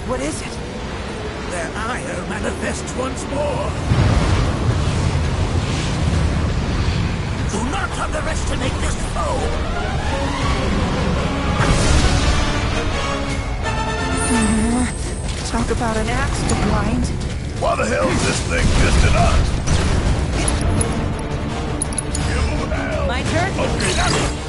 Speaker 6: What is it?
Speaker 9: Their ire manifests once more. Do not underestimate this foe.
Speaker 6: Talk about an axe to blind.
Speaker 2: Why the hell is this thing distant us? You hell.
Speaker 6: My turn?
Speaker 2: Okay, that's it.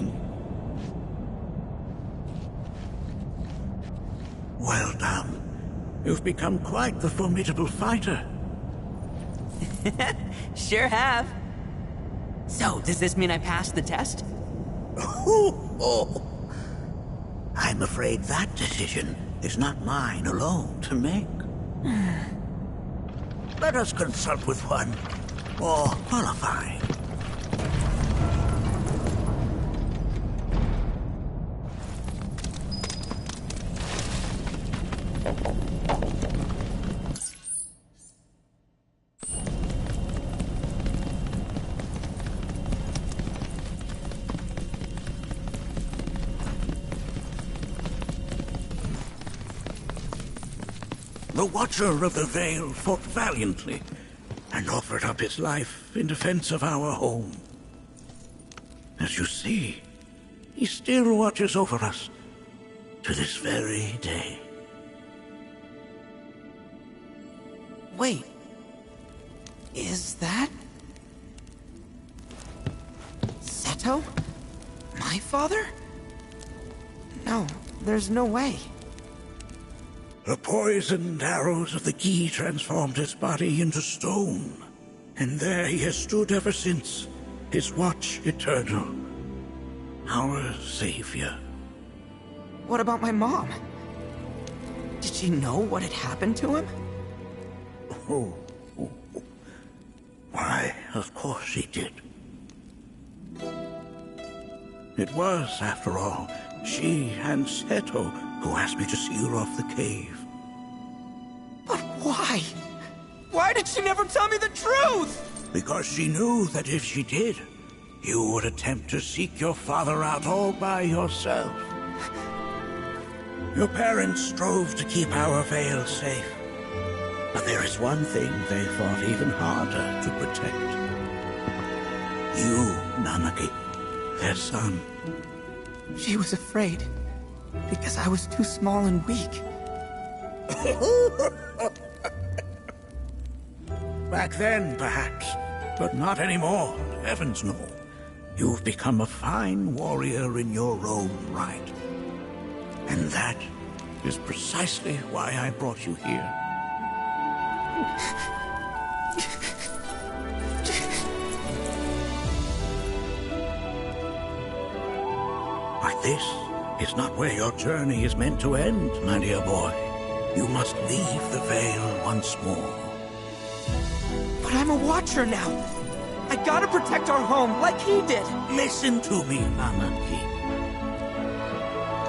Speaker 9: you. Well done. You've become quite the formidable fighter.
Speaker 6: Sure have. So, does this mean I passed the test?
Speaker 9: I'm afraid that decision is not mine alone to make. Let us consult with one more qualified. The Watcher of the Veil fought valiantly and offered up his life in defense of our home. As you see, he still watches over us to this very day.
Speaker 6: Wait. Is that... Seto? My father? No, there's no way.
Speaker 9: The poisoned arrows of the key transformed his body into stone, and there he has stood ever since, his watch eternal, our savior.
Speaker 6: What about my mom? Did she know what had happened to him?
Speaker 9: Why, of course she did. It was, after all, she and Seto who asked me to seal off the cave.
Speaker 6: But why? Why did she never tell me the truth?
Speaker 9: Because she knew that if she did, you would attempt to seek your father out all by yourself. Your parents strove to keep our Veil safe. But there is one thing they fought even harder to protect. You, Nanaki, their son.
Speaker 6: She was afraid, because I was too small and weak.
Speaker 9: Back then, perhaps, but not anymore, heavens no. You've become a fine warrior in your own right. And that is precisely why I brought you here. But this is not where your journey is meant to end, my dear boy. You must leave the Veil once more.
Speaker 6: But I'm a Watcher now. I gotta protect our home, like he did.
Speaker 9: Listen to me, Nanaki.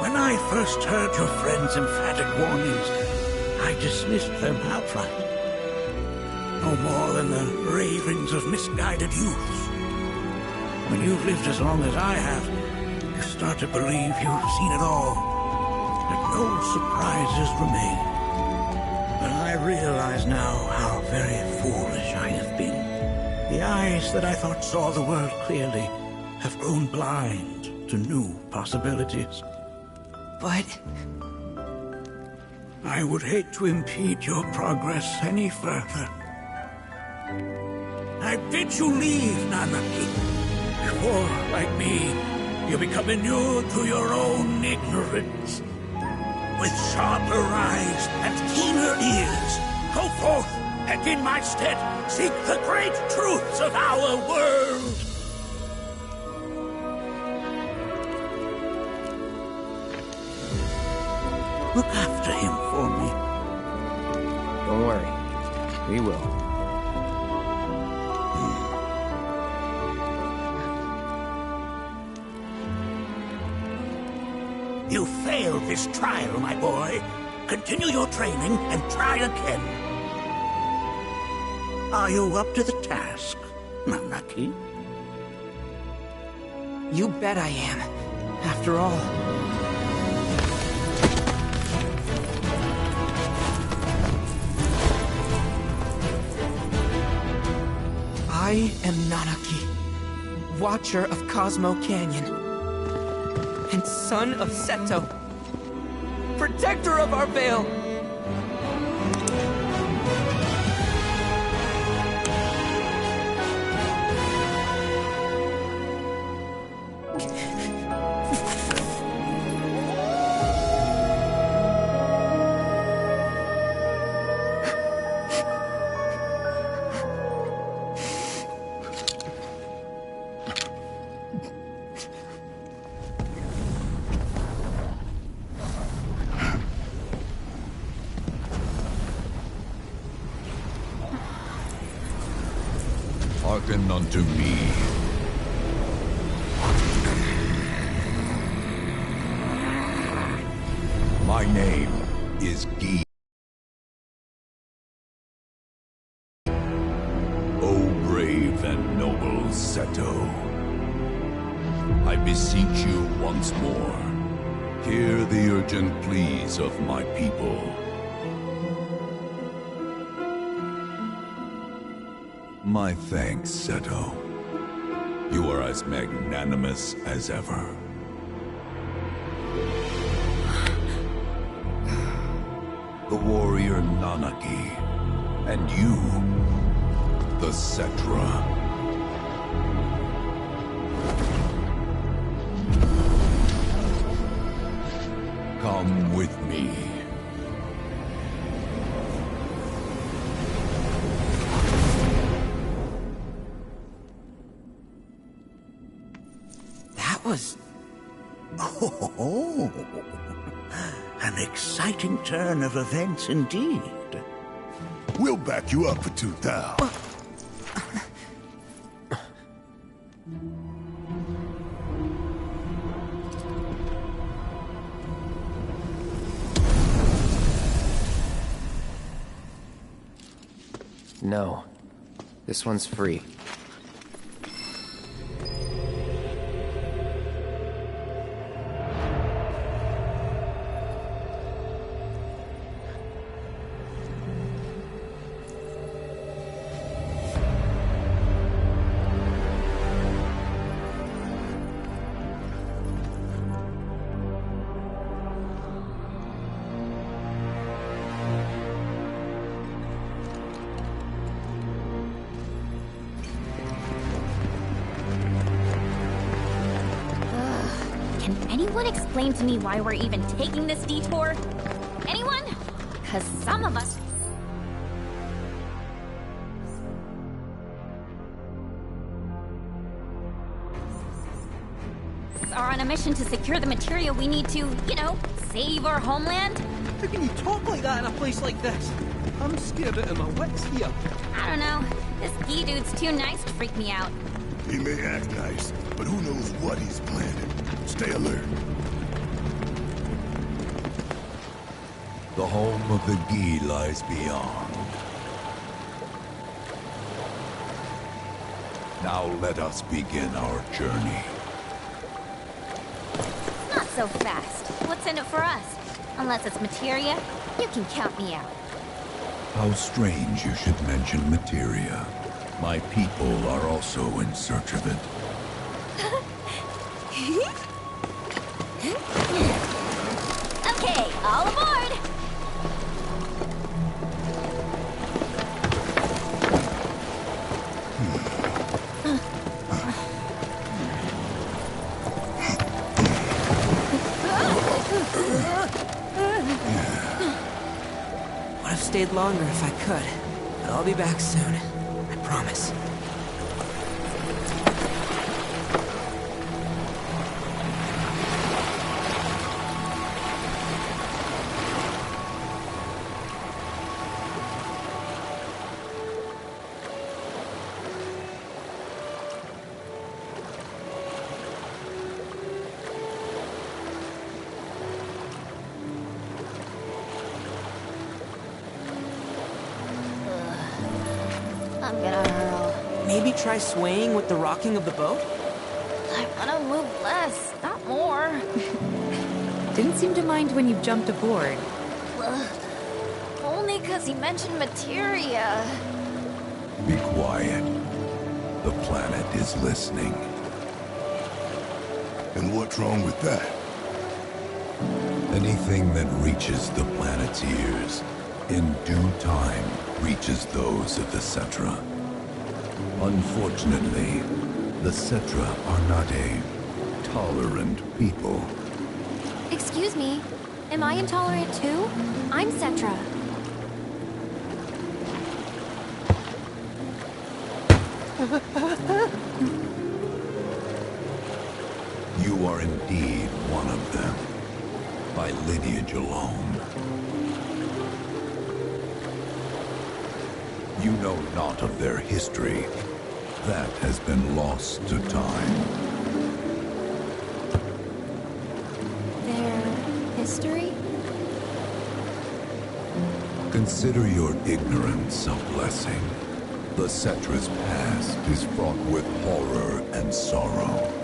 Speaker 9: When I first heard your friend's emphatic warnings, I dismissed them outright. No more than the ravings of misguided youths. When you've lived as long as I have, you start to believe you've seen it all, that no surprises remain. But I realize now how very foolish I have been. The eyes that I thought saw the world clearly have grown blind to new possibilities.
Speaker 6: But...
Speaker 9: I would hate to impede your progress any further. I bid you leave, Nanaki, before, like me, you become inured to your own ignorance. With sharper eyes and keener ears, go forth and in my stead seek the great truths of our world. Look after him for me.
Speaker 11: Don't worry. We will.
Speaker 9: You failed this trial, my boy. Continue your training and try again. Are you up to the task, Nanaki?
Speaker 6: You bet I am. After all... I am Nanaki, Watcher of Cosmo Canyon, and son of Seto, protector of our Veil.
Speaker 19: hearken unto me. My name is Guy. O brave and noble Seto, I beseech you once more, hear the urgent pleas of my people. My thanks, Seto. You are as magnanimous as ever. The warrior Nanaki, and you, the Cetra. Come with me.
Speaker 6: That was...
Speaker 9: Oh, an exciting turn of events indeed.
Speaker 2: We'll back you up for 2,000.
Speaker 11: No. This one's free.
Speaker 14: Explain to me why we're even taking this detour? Anyone? Because some of us... are on a mission to secure the material we need to, you know, save our homeland?
Speaker 4: How can you talk like that in a place like this? I'm scared out of my wits here.
Speaker 14: I don't know. This Guy dude's too nice to freak me out.
Speaker 2: He may act nice, but who knows what he's planning. Stay alert.
Speaker 19: The home of the Guy lies beyond. Now let us begin our journey.
Speaker 14: Not so fast. What's in it for us? Unless it's materia, you can count me out.
Speaker 19: How strange you should mention materia. My people are also in search of it.
Speaker 14: Okay, all aboard!
Speaker 6: Would have stayed longer if I could, but I'll be back soon. I promise.
Speaker 14: I'm gonna hurl.
Speaker 6: Maybe try swaying with the rocking of the boat?
Speaker 14: I wanna move less, not more.
Speaker 10: Didn't seem to mind when you jumped aboard.
Speaker 14: Only because he mentioned materia.
Speaker 19: Be quiet. The planet is listening.
Speaker 2: And what's wrong with that?
Speaker 19: Anything that reaches the planet's ears, in due time, reaches those of the Cetra. Unfortunately, the Cetra are not a tolerant people.
Speaker 5: Excuse me, am I intolerant too? I'm Cetra.
Speaker 19: You are indeed one of them, by lineage alone. You know not of their history. that has been lost to time.
Speaker 5: Their history?
Speaker 19: Consider your ignorance a blessing. The Cetra's past is fraught with horror and sorrow.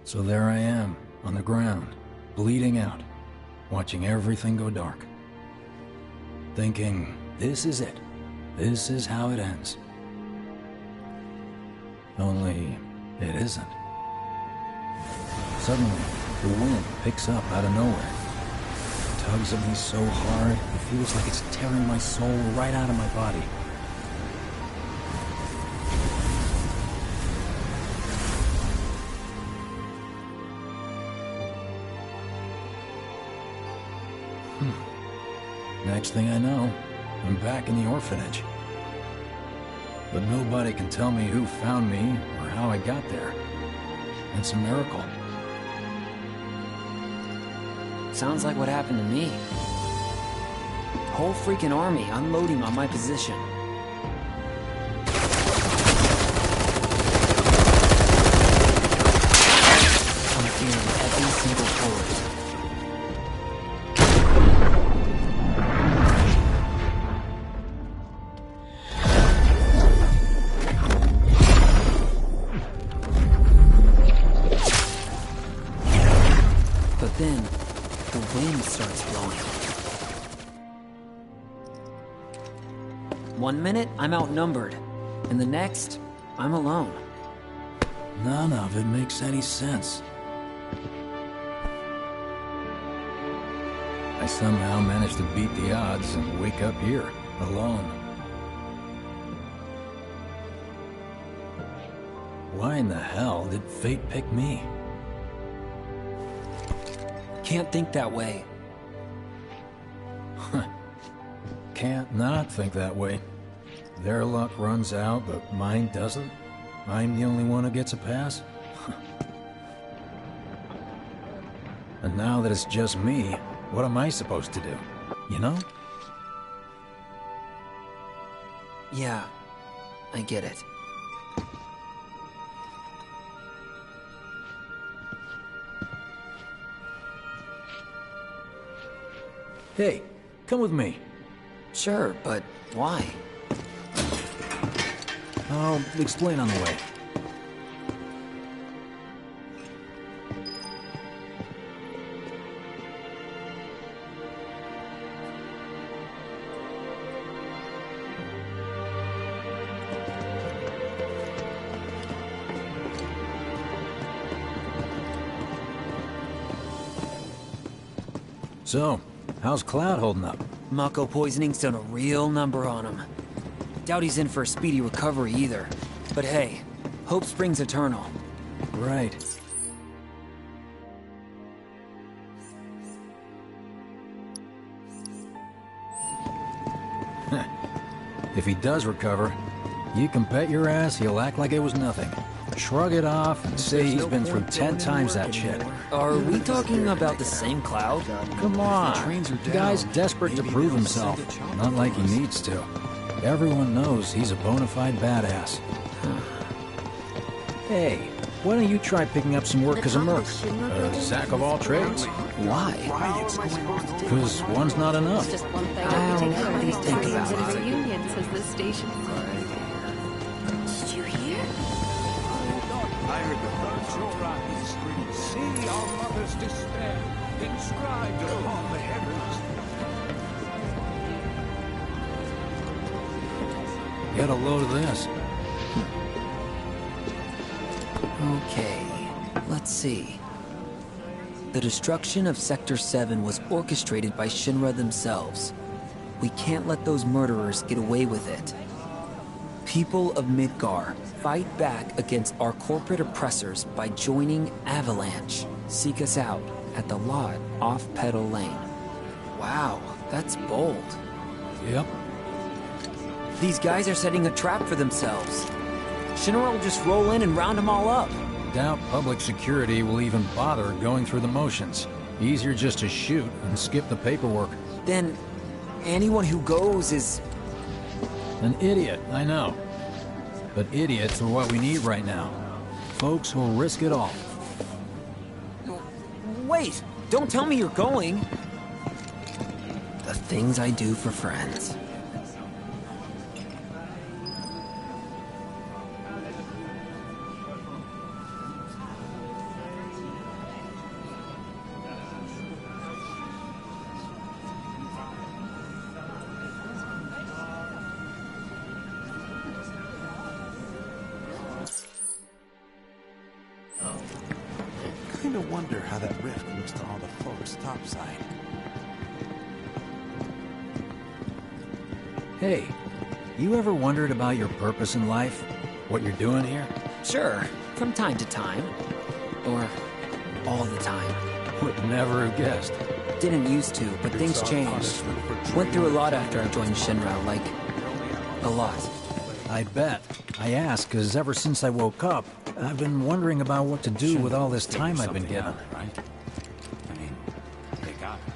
Speaker 20: So there I am, on the ground, bleeding out, watching everything go dark. Thinking, this is it. This is how it ends. Only, it isn't. Suddenly, the wind picks up out of nowhere. It tugs at me so hard, it feels like it's tearing my soul right out of my body. Next thing I know, I'm back in the orphanage. But nobody can tell me who found me or how I got there. It's a miracle.
Speaker 7: Sounds like what happened to me. Whole freaking army unloading on my position. I'm feeling every single bullet. Then, the wind starts blowing. 1 minute, I'm outnumbered. And the next, I'm alone.
Speaker 20: None of it makes any sense. I somehow managed to beat the odds and wake up here, alone. Why in the hell did fate pick me?
Speaker 7: Can't think that way.
Speaker 20: Can't not think that way. Their luck runs out, but mine doesn't. I'm the only one who gets a pass. And now that it's just me, what am I supposed to do? You know?
Speaker 7: Yeah, I get it.
Speaker 20: Hey, come with me.
Speaker 7: Sure, but why?
Speaker 20: I'll explain on the way. So, how's Cloud holding up?
Speaker 7: Mako poisoning's done a real number on him. Doubt he's in for a speedy recovery either. But hey, hope springs eternal.
Speaker 20: Right. If he does recover, you can bet your ass he'll act like it was nothing. Shrug it off and say he's been through 10 times that shit.
Speaker 7: Are we talking about the same Cloud?
Speaker 20: Come on, the guy's desperate to prove himself. Not like he needs to. Everyone knows he's a bona fide badass. Hey, why don't you try picking up some work as a merc? A jack of all trades?
Speaker 7: Why?
Speaker 20: Because one's not enough.
Speaker 8: Just one thing I think about it. Reunion says this station. Did you hear?
Speaker 1: I heard the birds roar out the street. See our mother's despair inscribed upon the heavens.
Speaker 20: Get a load of this.
Speaker 7: Okay, let's see. The destruction of Sector 7 was orchestrated by Shinra themselves. We can't let those murderers get away with it. People of Midgar, fight back against our corporate oppressors by joining Avalanche. Seek us out at the lot off Petal Lane. Wow, that's bold.
Speaker 20: Yep.
Speaker 7: These guys are setting a trap for themselves. Shinra will just roll in and round them all up.
Speaker 20: Doubt public security will even bother going through the motions. Easier just to shoot and skip the paperwork.
Speaker 6: Then, anyone who goes is...
Speaker 20: An idiot, I know. But idiots are what we need right now. Folks who'll risk it all.
Speaker 6: Wait! Don't tell me you're going! The things I do for friends.
Speaker 2: Kinda wonder how that rift looks to all the folks topside.
Speaker 20: Hey, you ever wondered about your purpose in life? What you're doing here?
Speaker 6: Sure, from time to time. Or all the time.
Speaker 20: Would never have guessed.
Speaker 6: Didn't used to, but things changed. Went through a lot after I joined Shinra, like... a lot.
Speaker 20: I bet. I ask because ever since I woke up, I've been wondering about what to do with all this time I've been given.
Speaker 2: Right? I mean, they got it.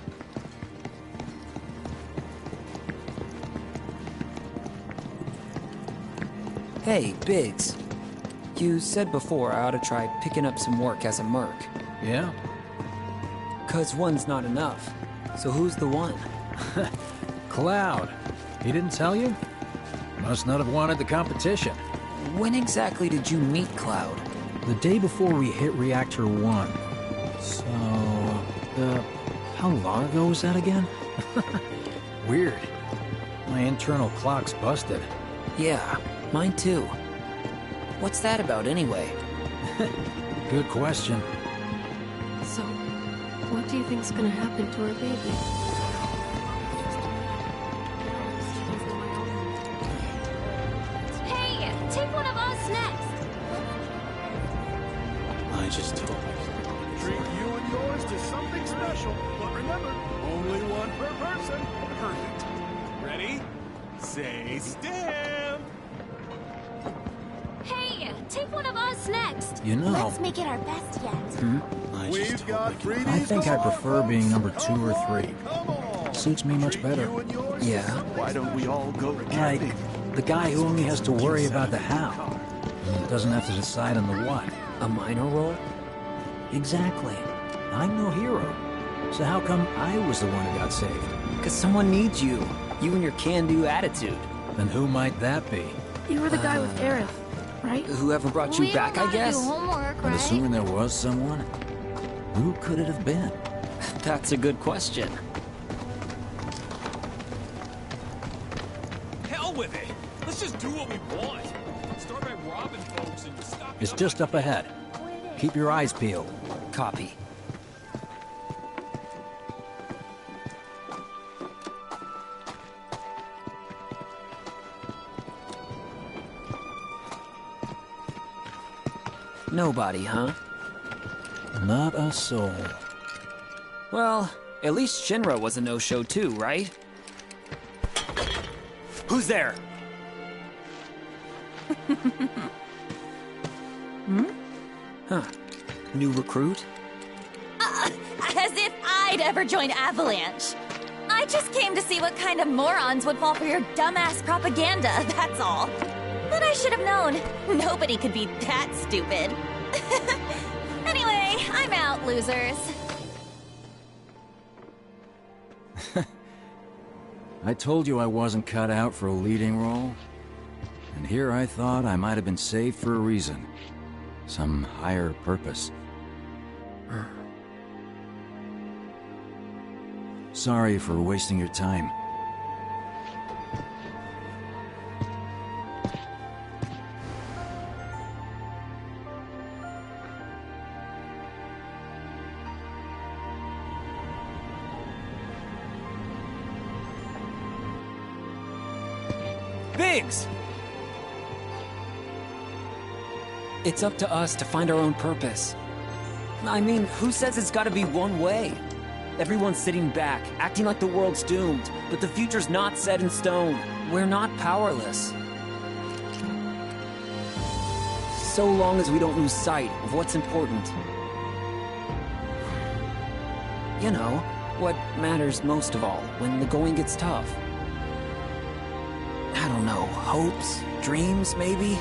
Speaker 6: Hey, Biggs. You said before I ought to try picking up some work as a merc.
Speaker 20: Yeah?
Speaker 6: 'Cause one's not enough. So who's the one?
Speaker 20: Cloud. He didn't tell you? Must not have wanted the competition.
Speaker 6: When exactly did you meet Cloud?
Speaker 20: The day before we hit Reactor 1. So... how long ago was that again? Weird. My internal clock's busted.
Speaker 6: Yeah, mine too. What's that about anyway?
Speaker 20: Good question.
Speaker 5: So, what do you think's gonna happen to our baby?
Speaker 14: Hey, take one of us next.
Speaker 2: I just told you.
Speaker 21: Treat you and yours to something special, but remember, only one per person. Perfect. Ready? Say stamp.
Speaker 14: Hey, take one of us next.
Speaker 20: You know...
Speaker 14: Let's make it our best yet.
Speaker 21: We've got freebies.
Speaker 20: I think I prefer being number 2 or 3. Suits me much better.
Speaker 6: Yeah?
Speaker 2: Why don't we all go to
Speaker 20: Like, the guy who only has to worry about the how. And doesn't have to decide on the what.
Speaker 6: A minor role?
Speaker 20: Exactly. I'm no hero. So how come I was the one who got saved?
Speaker 6: 'Cause someone needs you. You and your can-do attitude.
Speaker 20: Then who might that be?
Speaker 5: You were the guy with Aerith, right?
Speaker 6: Whoever brought you back, I guess?
Speaker 14: Do homework,
Speaker 20: And
Speaker 14: right?
Speaker 20: assuming there was someone, who could it have been?
Speaker 6: That's a good question.
Speaker 21: Hell with it. Let's just do what we want. Start by robbing folks and stop.
Speaker 20: It's just up ahead. Keep your eyes peeled.
Speaker 6: Copy. Nobody, huh?
Speaker 20: Not a soul.
Speaker 6: Well, at least Shinra was a no-show too, right? Who's there? Huh. New recruit?
Speaker 14: As if I'd ever join Avalanche. I just came to see what kind of morons would fall for your dumbass propaganda, that's all. But I should have known. Nobody could be that stupid. Anyway, I'm out, losers.
Speaker 20: I told you I wasn't cut out for a leading role. And here I thought I might have been saved for a reason. Some higher purpose. Sorry for wasting your time.
Speaker 6: Biggs! It's up to us to find our own purpose. I mean, who says it's gotta be one way? Everyone's sitting back, acting like the world's doomed, but the future's not set in stone. We're not powerless.
Speaker 7: So long as we don't lose sight of what's important. You know, what matters most of all when the going gets tough. I don't know, hopes, dreams, maybe?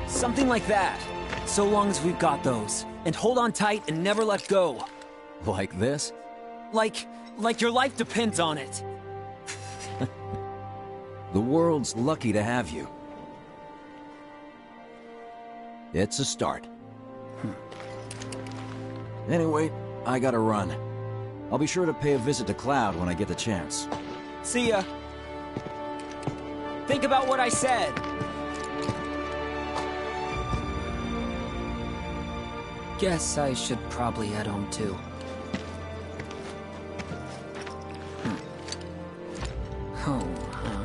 Speaker 7: Something like that. So long as we've got those. And hold on tight and never let go.
Speaker 3: Like this?
Speaker 7: Like your life depends on it.
Speaker 3: The world's lucky to have you. It's a start. Anyway, I gotta run. I'll be sure to pay a visit to Cloud when I get the chance.
Speaker 7: See ya. Think about what I said. Guess I should probably head home too. Home, huh?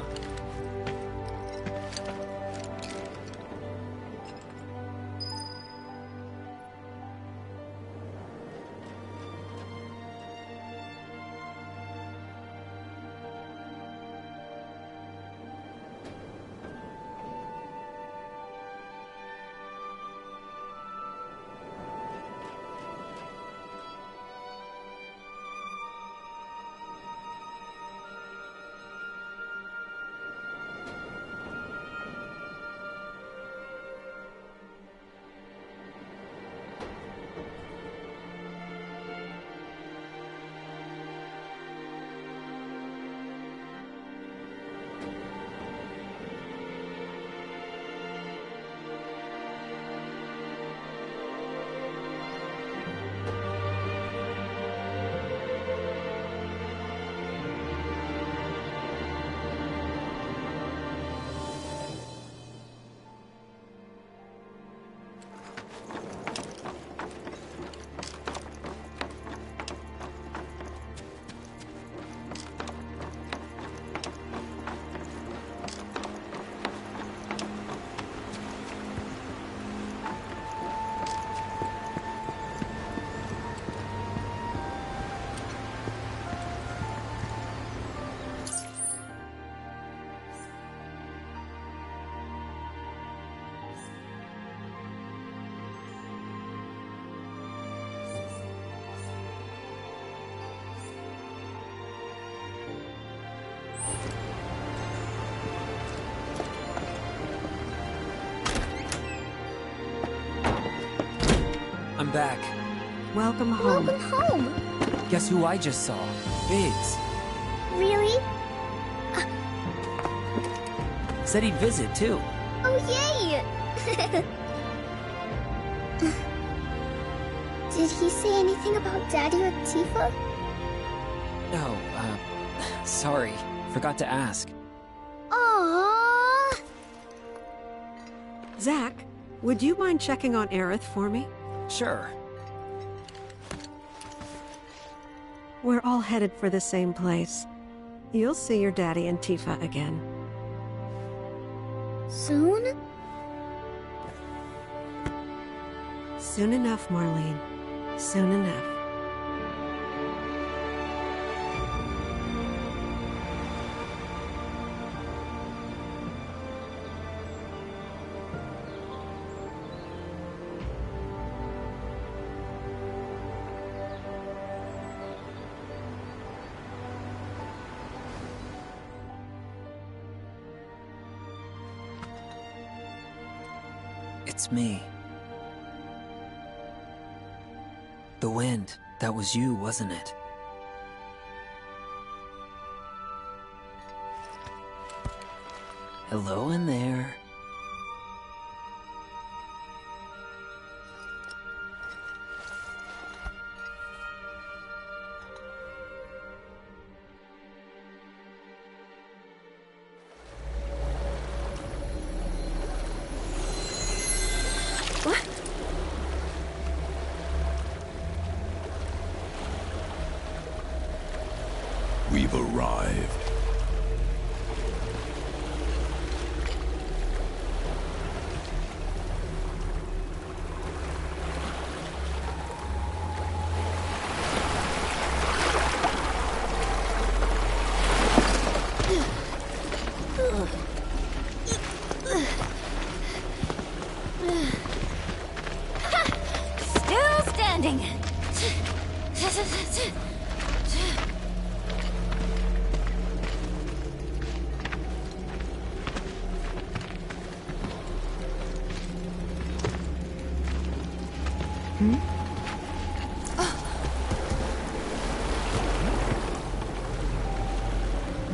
Speaker 7: I'm back.
Speaker 12: Welcome home.
Speaker 14: Welcome home.
Speaker 7: Guess who I just saw? Biggs.
Speaker 14: Really?
Speaker 7: Said he'd visit, too.
Speaker 14: Oh, yay! Did he say anything about Daddy or Tifa?
Speaker 7: Oh, sorry. Forgot to ask.
Speaker 14: Aww.
Speaker 12: Zack, would you mind checking on Aerith for me?
Speaker 7: Sure.
Speaker 12: We're all headed for the same place. You'll see your daddy and Tifa again.
Speaker 14: Soon?
Speaker 12: Soon enough, Marlene. Soon enough.
Speaker 7: It's me. The wind. That was you, wasn't it? Hello in there.
Speaker 2: We've arrived.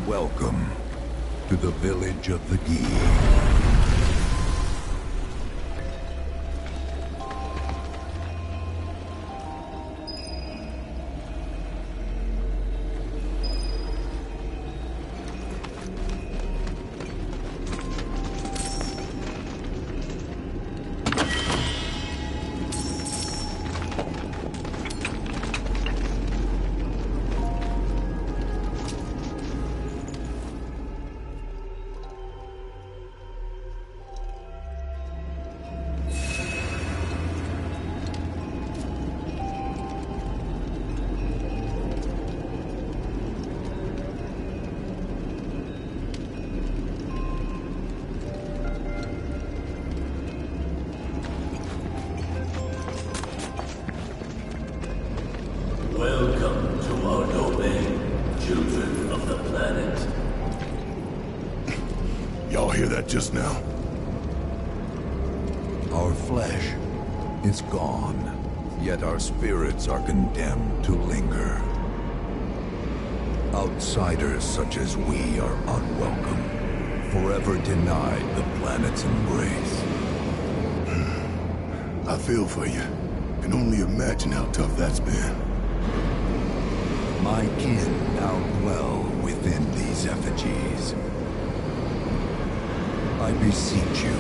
Speaker 13: Welcome to the village of the Gi.
Speaker 19: Welcome to our domain, children of the planet.
Speaker 2: Y'all hear that just now?
Speaker 13: Our flesh is gone, yet our spirits are condemned to linger. Outsiders such as we are unwelcome, forever denied the planet's embrace.
Speaker 2: I feel for you. Can only imagine how tough that's been.
Speaker 13: My kin now dwell within these effigies. I beseech you,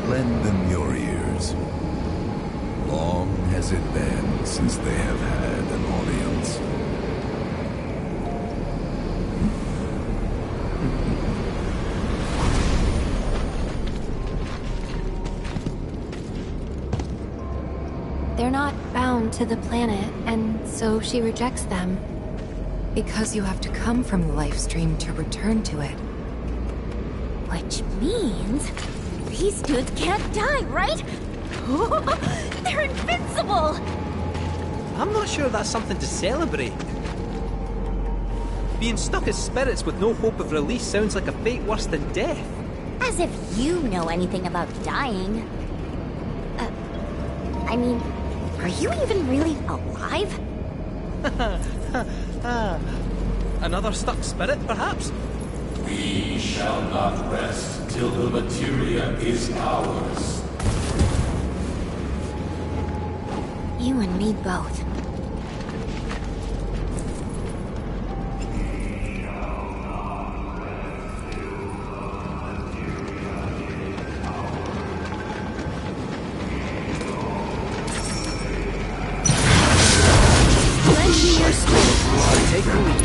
Speaker 13: lend them your ears. Long has it been since they have had an audience.
Speaker 5: They're not bound to the planet, and so she rejects them.
Speaker 10: Because you have to come from the life stream to return to it.
Speaker 14: Which means these dudes can't die, right? They're invincible!
Speaker 4: I'm not sure that's something to celebrate. Being stuck as spirits with no hope of release sounds like a fate worse than death.
Speaker 14: As if you know anything about dying. I mean, are you even really alive?
Speaker 4: Another stuck spirit, perhaps?
Speaker 19: We shall not rest till the materia is ours.
Speaker 14: You and me both.
Speaker 4: Take the lead.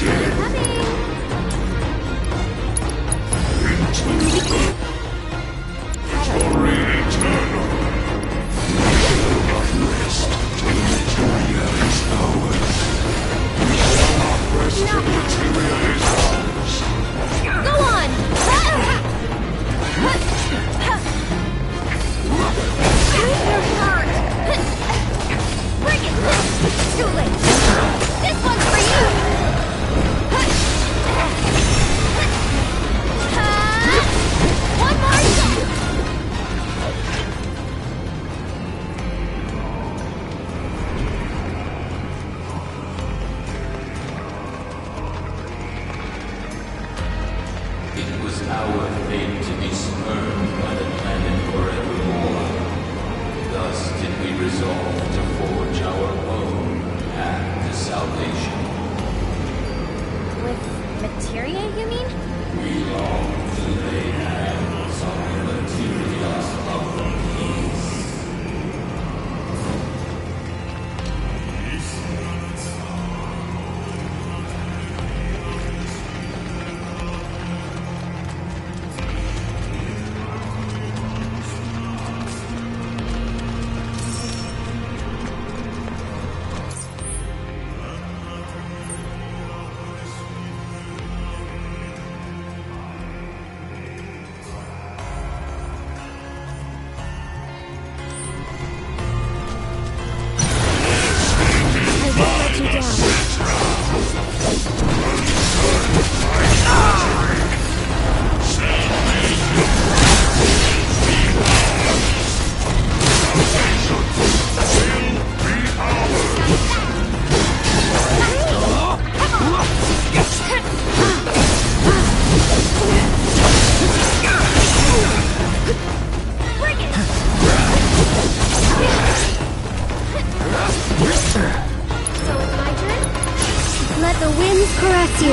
Speaker 5: you.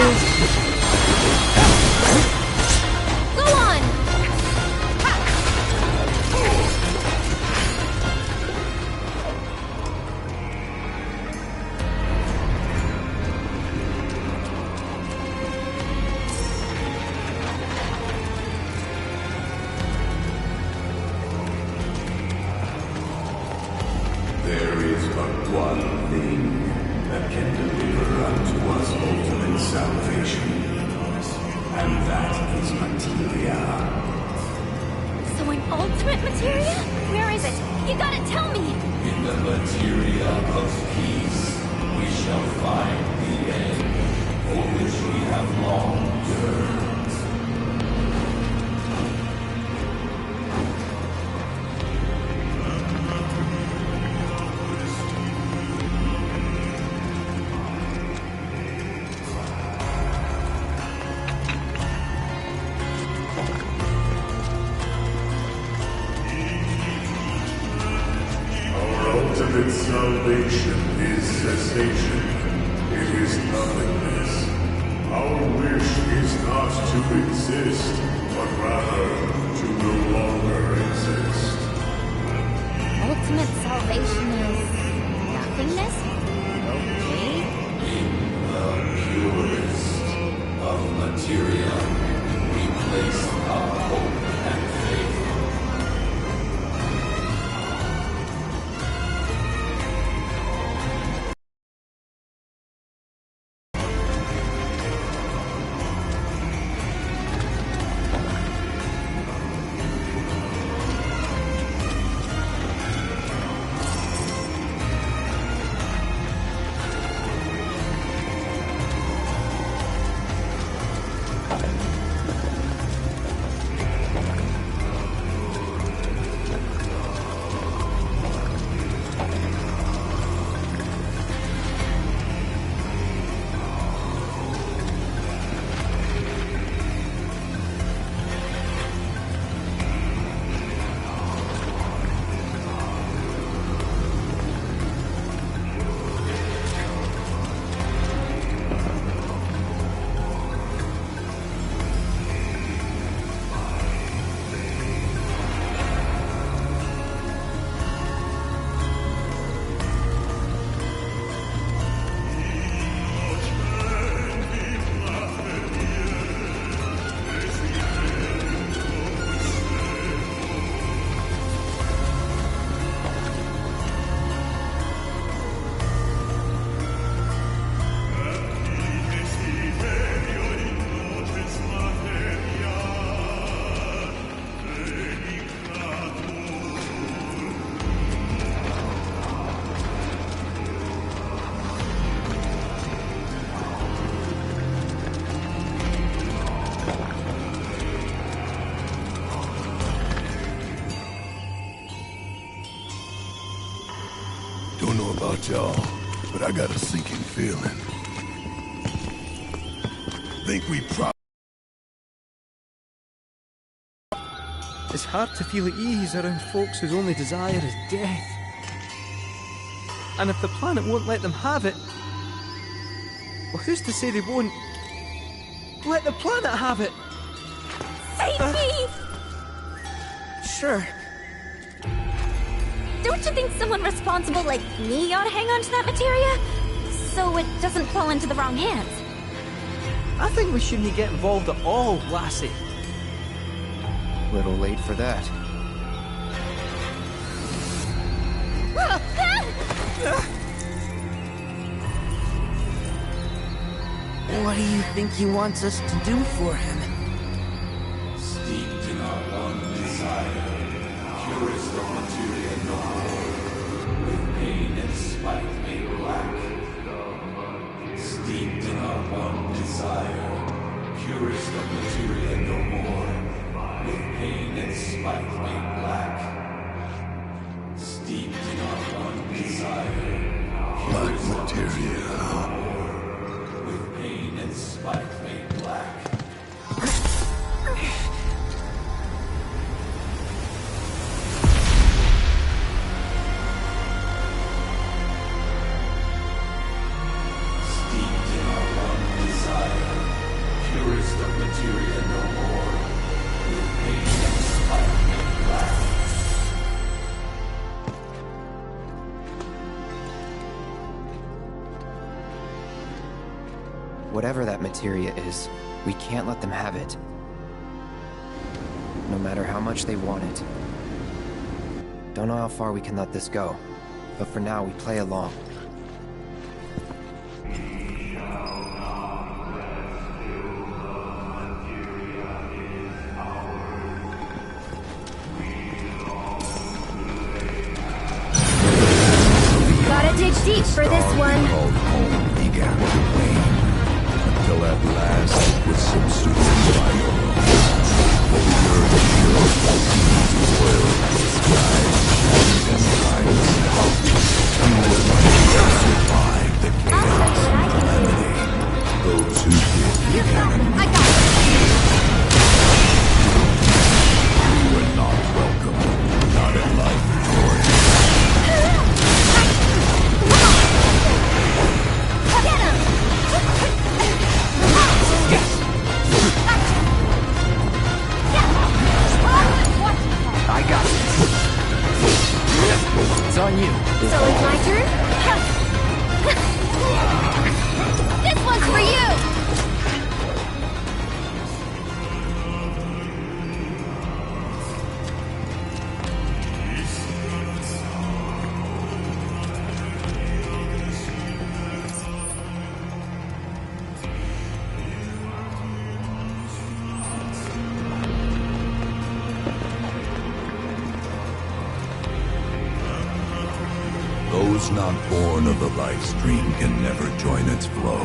Speaker 5: Go on!
Speaker 19: There is but one thing that can deliver unto us ultimate salvation, and that is materia.
Speaker 14: So an ultimate materia? Where is it? You gotta tell me!
Speaker 19: In the materia of peace, we shall find the end, for which we have long yearned. Ultimate salvation is cessation. It is nothingness. Our wish is not to exist, but rather to no longer exist.
Speaker 14: Ultimate salvation is nothingness? Okay.
Speaker 19: In the purest of materia, we place our hope and faith.
Speaker 2: Don't know about y'all, but I got a sinking feeling. Think we probably...
Speaker 4: It's hard to feel at ease around folks whose only desire is death. And if the planet won't let them have it, well, who's to say they won't let the planet have it?
Speaker 14: Save me!
Speaker 4: Sure.
Speaker 14: Don't you think someone responsible like me ought to hang on to that materia? So it doesn't fall into the wrong hands.
Speaker 4: I think we shouldn't get involved at all, lassie.
Speaker 11: Little late for that.
Speaker 6: What do you think he wants us to do for him?
Speaker 19: Steeped in our one desire, purest of materia no more, with pain and spite made black. Steeped in our one desire, purest of materia no more, with pain and spite made black. Steeped in our one desire,
Speaker 2: Black materia.
Speaker 19: with pain and spite made black. Steeped in our one desire,
Speaker 11: Whatever that materia is, we can't let them have it. No matter how much they want it. Don't know how far we can let this go, but for now we play along.
Speaker 15: Gotta dig deep for this one.
Speaker 13: Called home began to wane, until at last it was subsumed by the earth showed toil, skies, and tides. Few might survive the chaos and calamity. Those who did began we were not welcome, not in life or
Speaker 11: I got it. It's on you.
Speaker 15: So it's my turn? This one's for you!
Speaker 13: Those not born of the life stream can never join its flow.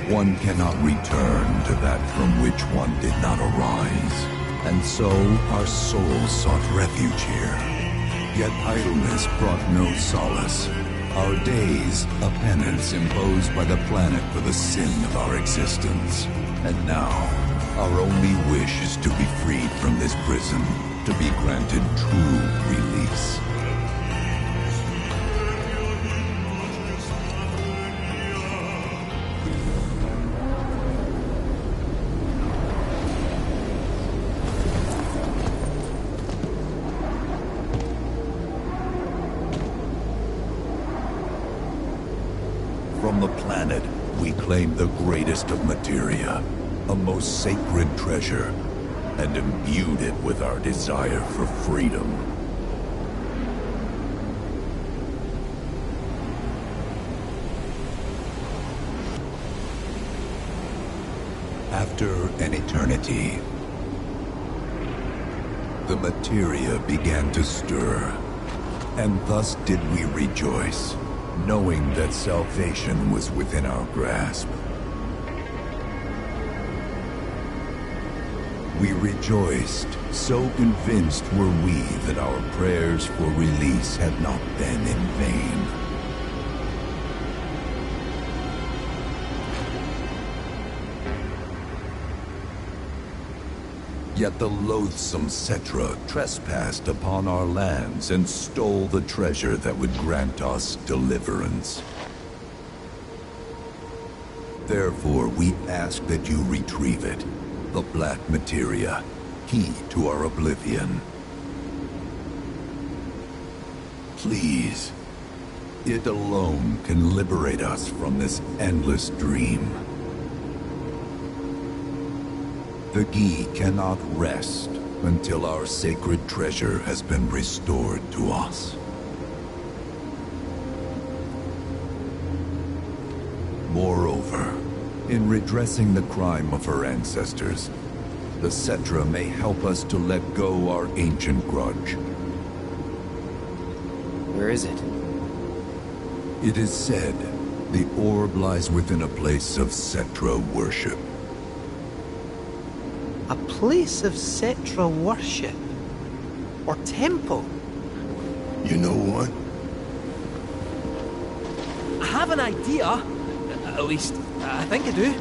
Speaker 13: One cannot return to that from which one did not arise. And so our souls sought refuge here. Yet idleness brought no solace. Our days, a penance imposed by the planet for the sin of our existence. And now, our only wish is to be freed from this prison, to be granted true release. From the planet, we claim the greatest of materia, a most sacred treasure, and imbued it with our desire for freedom. After an eternity, the materia began to stir, and thus did we rejoice, knowing that salvation was within our grasp. We rejoiced, so convinced were we that our prayers for release had not been in vain. Yet the loathsome Cetra trespassed upon our lands and stole the treasure that would grant us deliverance. Therefore, we ask that you retrieve it, the black materia, key to our oblivion. Please, it alone can liberate us from this endless dream. The Gi cannot rest until our sacred treasure has been restored to us. Moreover, in redressing the crime of her ancestors, the Cetra may help us to let go our ancient grudge.
Speaker 11: Where is it?
Speaker 13: It is said the orb lies within a place of Cetra worship.
Speaker 4: A place of Cetra worship? Or temple?
Speaker 2: You know what?
Speaker 4: I have an idea. At least, I think I do.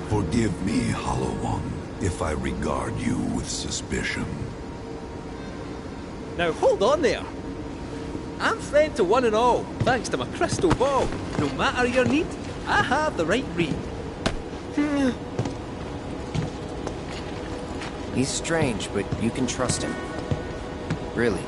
Speaker 13: Forgive me, Hollow One, if I regard you with suspicion.
Speaker 4: Now hold on there. I'm friend to one and all, thanks to my crystal ball. No matter your need, I have the right read.
Speaker 11: He's strange, but you can trust him. Really.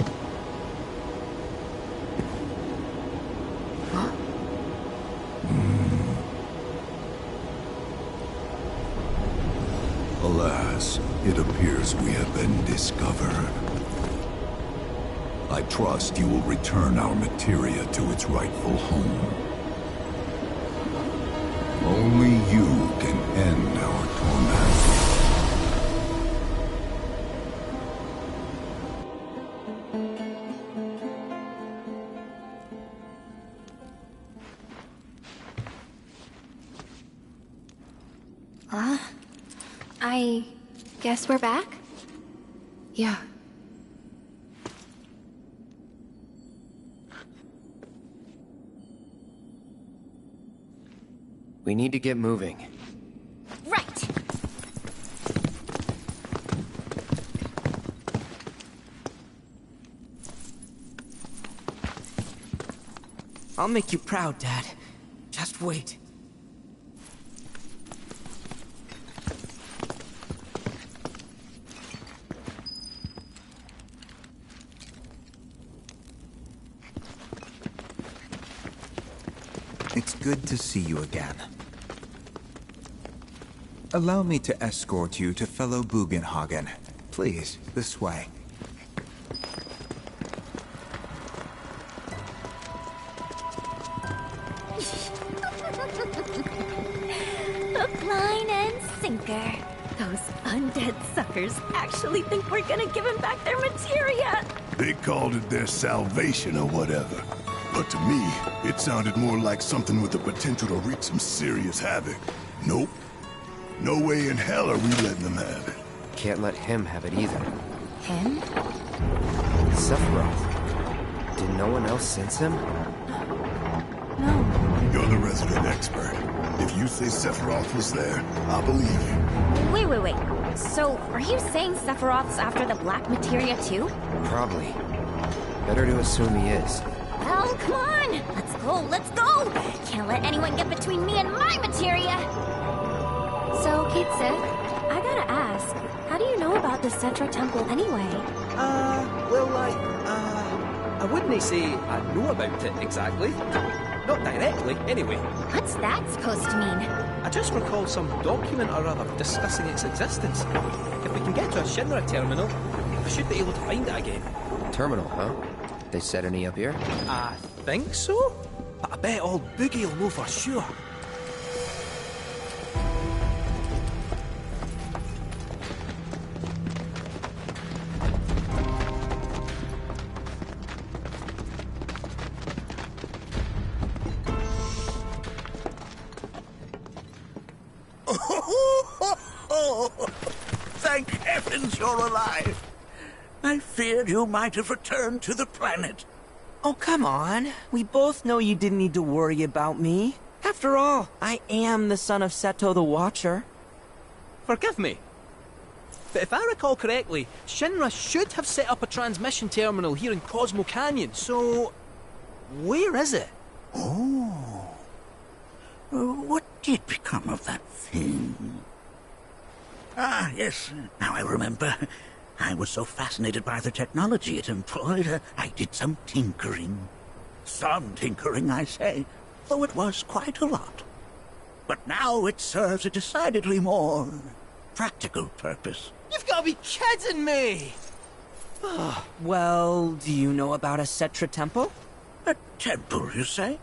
Speaker 13: Alas, it appears we have been discovered. I trust you will return our materia to its rightful home. Only you can end our torment.
Speaker 5: I guess we're back?
Speaker 10: Yeah.
Speaker 11: We need to get moving.
Speaker 14: Right!
Speaker 6: I'll make you proud, Dad. Just wait.
Speaker 17: It's good to see you again. Allow me to escort you to fellow Bugenhagen. Please, this way.
Speaker 14: Hook, line, and sinker. Those undead suckers actually think we're gonna give them back their materia.
Speaker 2: They called it their salvation or whatever. But to me, it sounded more like something with the potential to wreak some serious havoc. Nope. No way in hell are we letting them have it.
Speaker 11: Can't let him have it either.
Speaker 14: Him?
Speaker 11: Sephiroth. Did no one else sense him?
Speaker 14: No.
Speaker 2: You're the resident expert. If you say Sephiroth was there, I'll believe you.
Speaker 14: Wait. So, are you saying Sephiroth's after the black materia too?
Speaker 11: Probably. Better to assume he is.
Speaker 14: Well, come on! Let's go! Can't let anyone get between me and my materia! So, Kitsu, I gotta ask, how do you know about the Cetra Temple anyway?
Speaker 4: I wouldn't say I know about it exactly. Not directly, anyway.
Speaker 14: What's that supposed to mean?
Speaker 4: I just recall some document or other discussing its existence. If we can get to a Shinra terminal, we should be able to find it again.
Speaker 11: Terminal, huh? They set any up here?
Speaker 4: I think so, but I bet old Boogie will know for sure.
Speaker 9: Thank heavens you're alive. I feared you might have returned to the planet.
Speaker 6: Oh, come on. We both know you didn't need to worry about me. After all, I am the son of Seto the Watcher.
Speaker 4: Forgive me, but if I recall correctly, Shinra should have set up a transmission terminal here in Cosmo Canyon, so where is it?
Speaker 9: Oh. What did become of that thing? Ah, yes, now I remember. I was so fascinated by the technology it employed, I did some tinkering. Some tinkering, I say, though it was quite a lot. But now it serves a decidedly more practical purpose.
Speaker 4: You've got to be kidding me!
Speaker 6: Well, do you know about a Cetra temple?
Speaker 9: A temple, you say?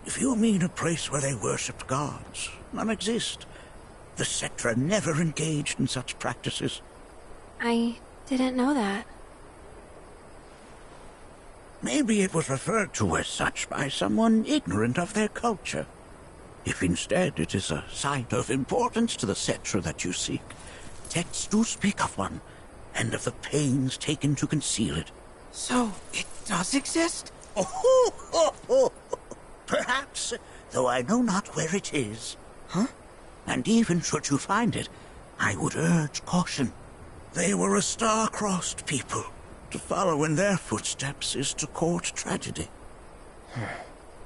Speaker 9: If you mean a place where they worshipped gods, none exist. The Cetra never engaged in such practices.
Speaker 5: I didn't know that.
Speaker 9: Maybe it was referred to as such by someone ignorant of their culture. If instead it is a site of importance to the Cetra that you seek, texts do speak of one, and of the pains taken to conceal it.
Speaker 6: So, it does exist?
Speaker 9: Oh, perhaps, though I know not where it is.
Speaker 6: Huh?
Speaker 9: And even should you find it, I would urge caution. They were a star-crossed people. To follow in their footsteps is to court tragedy.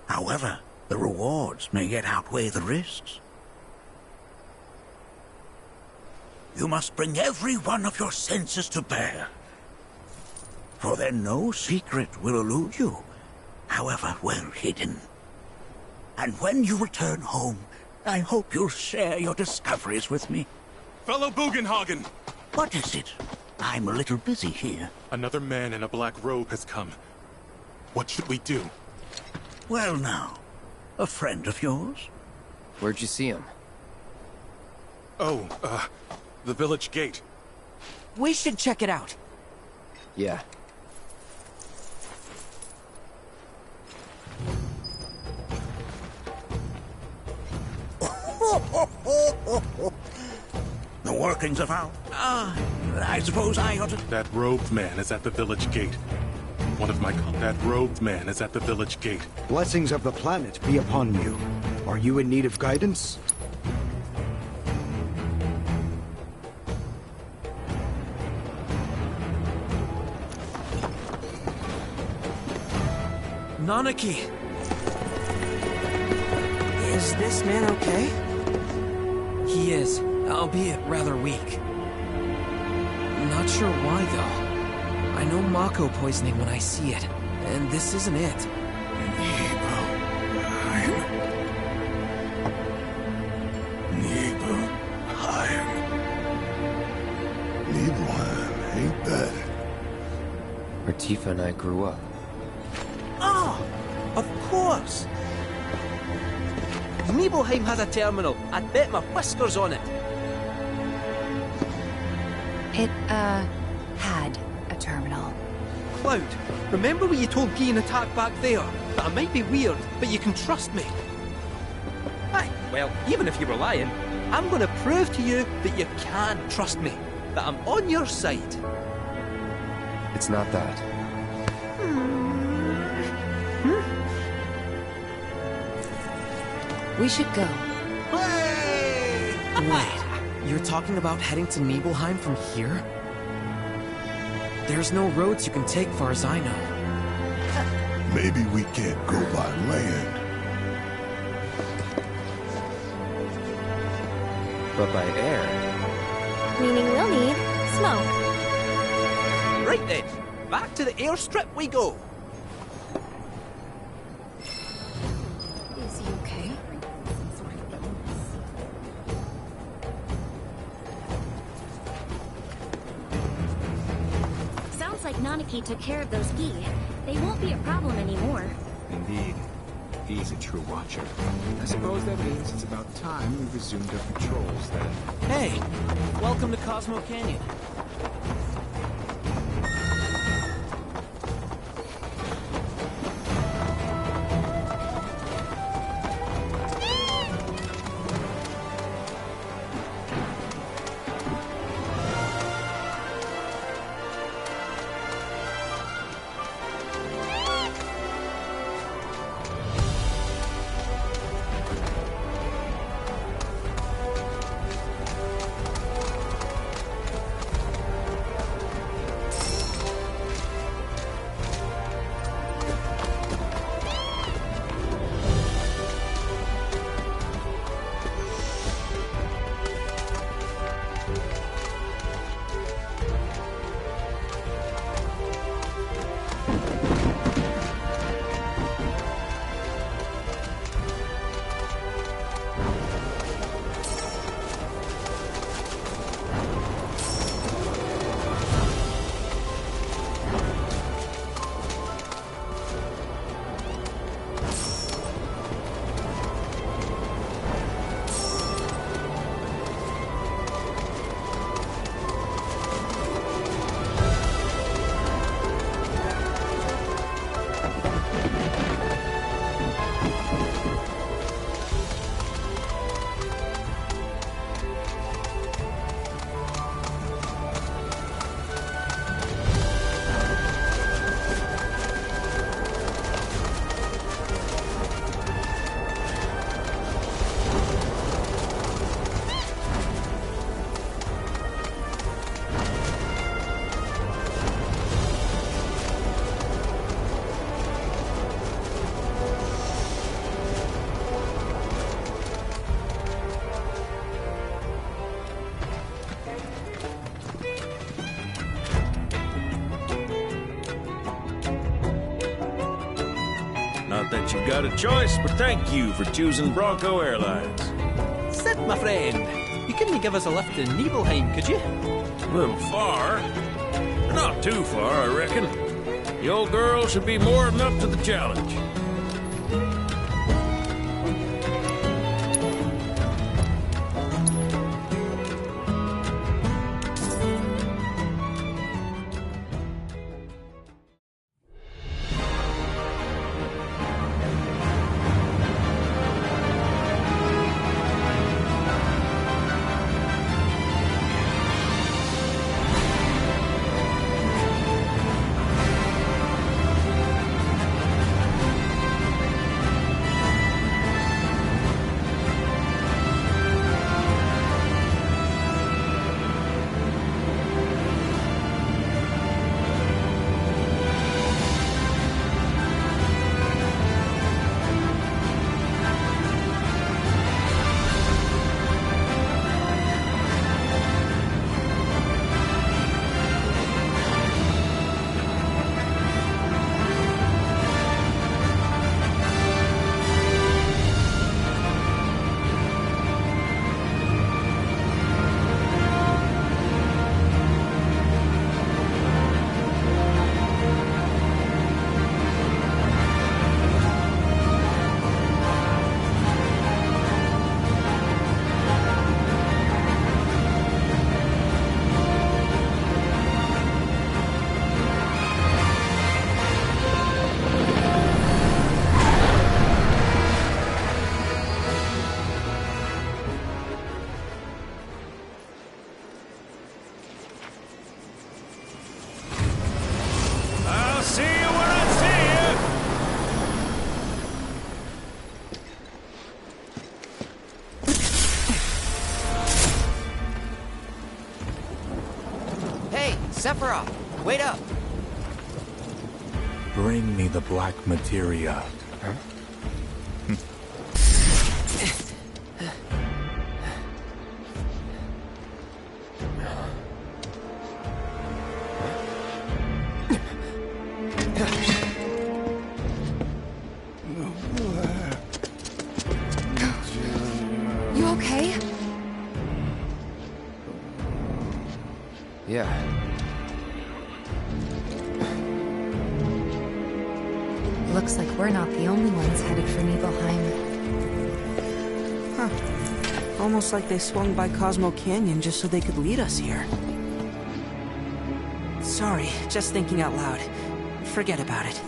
Speaker 9: However, the rewards may yet outweigh the risks. You must bring every one of your senses to bear. For then no secret will elude you, however well hidden. And when you return home, I hope you'll share your discoveries with me.
Speaker 21: Fellow Bugenhagen!
Speaker 9: What is it? I'm a little busy here.
Speaker 21: Another man in a black robe has come. What should we do?
Speaker 9: Well now, a friend of yours?
Speaker 11: Where'd you see him?
Speaker 21: Oh, the village gate.
Speaker 6: We should check it out.
Speaker 11: Yeah.
Speaker 9: The workings of our... I suppose I ought to...
Speaker 21: That robed man is at the village gate. One of my... That robed man is at the village gate.
Speaker 16: Blessings of the planet be upon you. Are you in need of guidance?
Speaker 6: Nanaki! Is this man okay? He is, albeit rather weak. Not sure why, though. I know Mako poisoning when I see it, and this isn't it.
Speaker 2: Nibelheim, ain't that?
Speaker 11: Where Tifa and I grew up.
Speaker 4: Ah! Of course! Nibelheim has a terminal. I'd bet my whiskers on it.
Speaker 10: It, had a terminal.
Speaker 4: Cloud, remember when you told Guy an attack back there? That I might be weird, but you can trust me. Aye, well, even if you were lying, I'm gonna prove to you that you can trust me. That I'm on your side.
Speaker 11: It's not that.
Speaker 10: We should go.
Speaker 6: Wait, you're talking about heading to Nibelheim from here? There's no roads you can take far as I know.
Speaker 2: Maybe we can't go by land.
Speaker 11: But by air.
Speaker 5: Meaning we'll need smoke.
Speaker 4: Right then, back to the airstrip we go.
Speaker 10: Is he okay?
Speaker 14: Sounds like Nanaki took care of those Gi. They won't be a problem anymore.
Speaker 17: Indeed. He's a true watcher. I suppose that means it's about time we resumed our patrols then.
Speaker 7: Hey! Welcome to Cosmo Canyon.
Speaker 1: Not that you've got a choice, but thank you for choosing Bronco Airlines.
Speaker 4: Sit my friend. You couldn't give us a lift to Nibelheim, could you?
Speaker 1: A little far. Not too far, I reckon. The old girl should be more than up to the challenge.
Speaker 11: Sephiroth, wait up!
Speaker 13: Bring me the black materia.
Speaker 11: Huh?
Speaker 10: You okay?
Speaker 11: Yeah.
Speaker 10: Looks like we're not the only ones headed for Nibelheim.
Speaker 6: Huh. Almost like they swung by Cosmo Canyon just so they could lead us here. Sorry, just thinking out loud. Forget about it.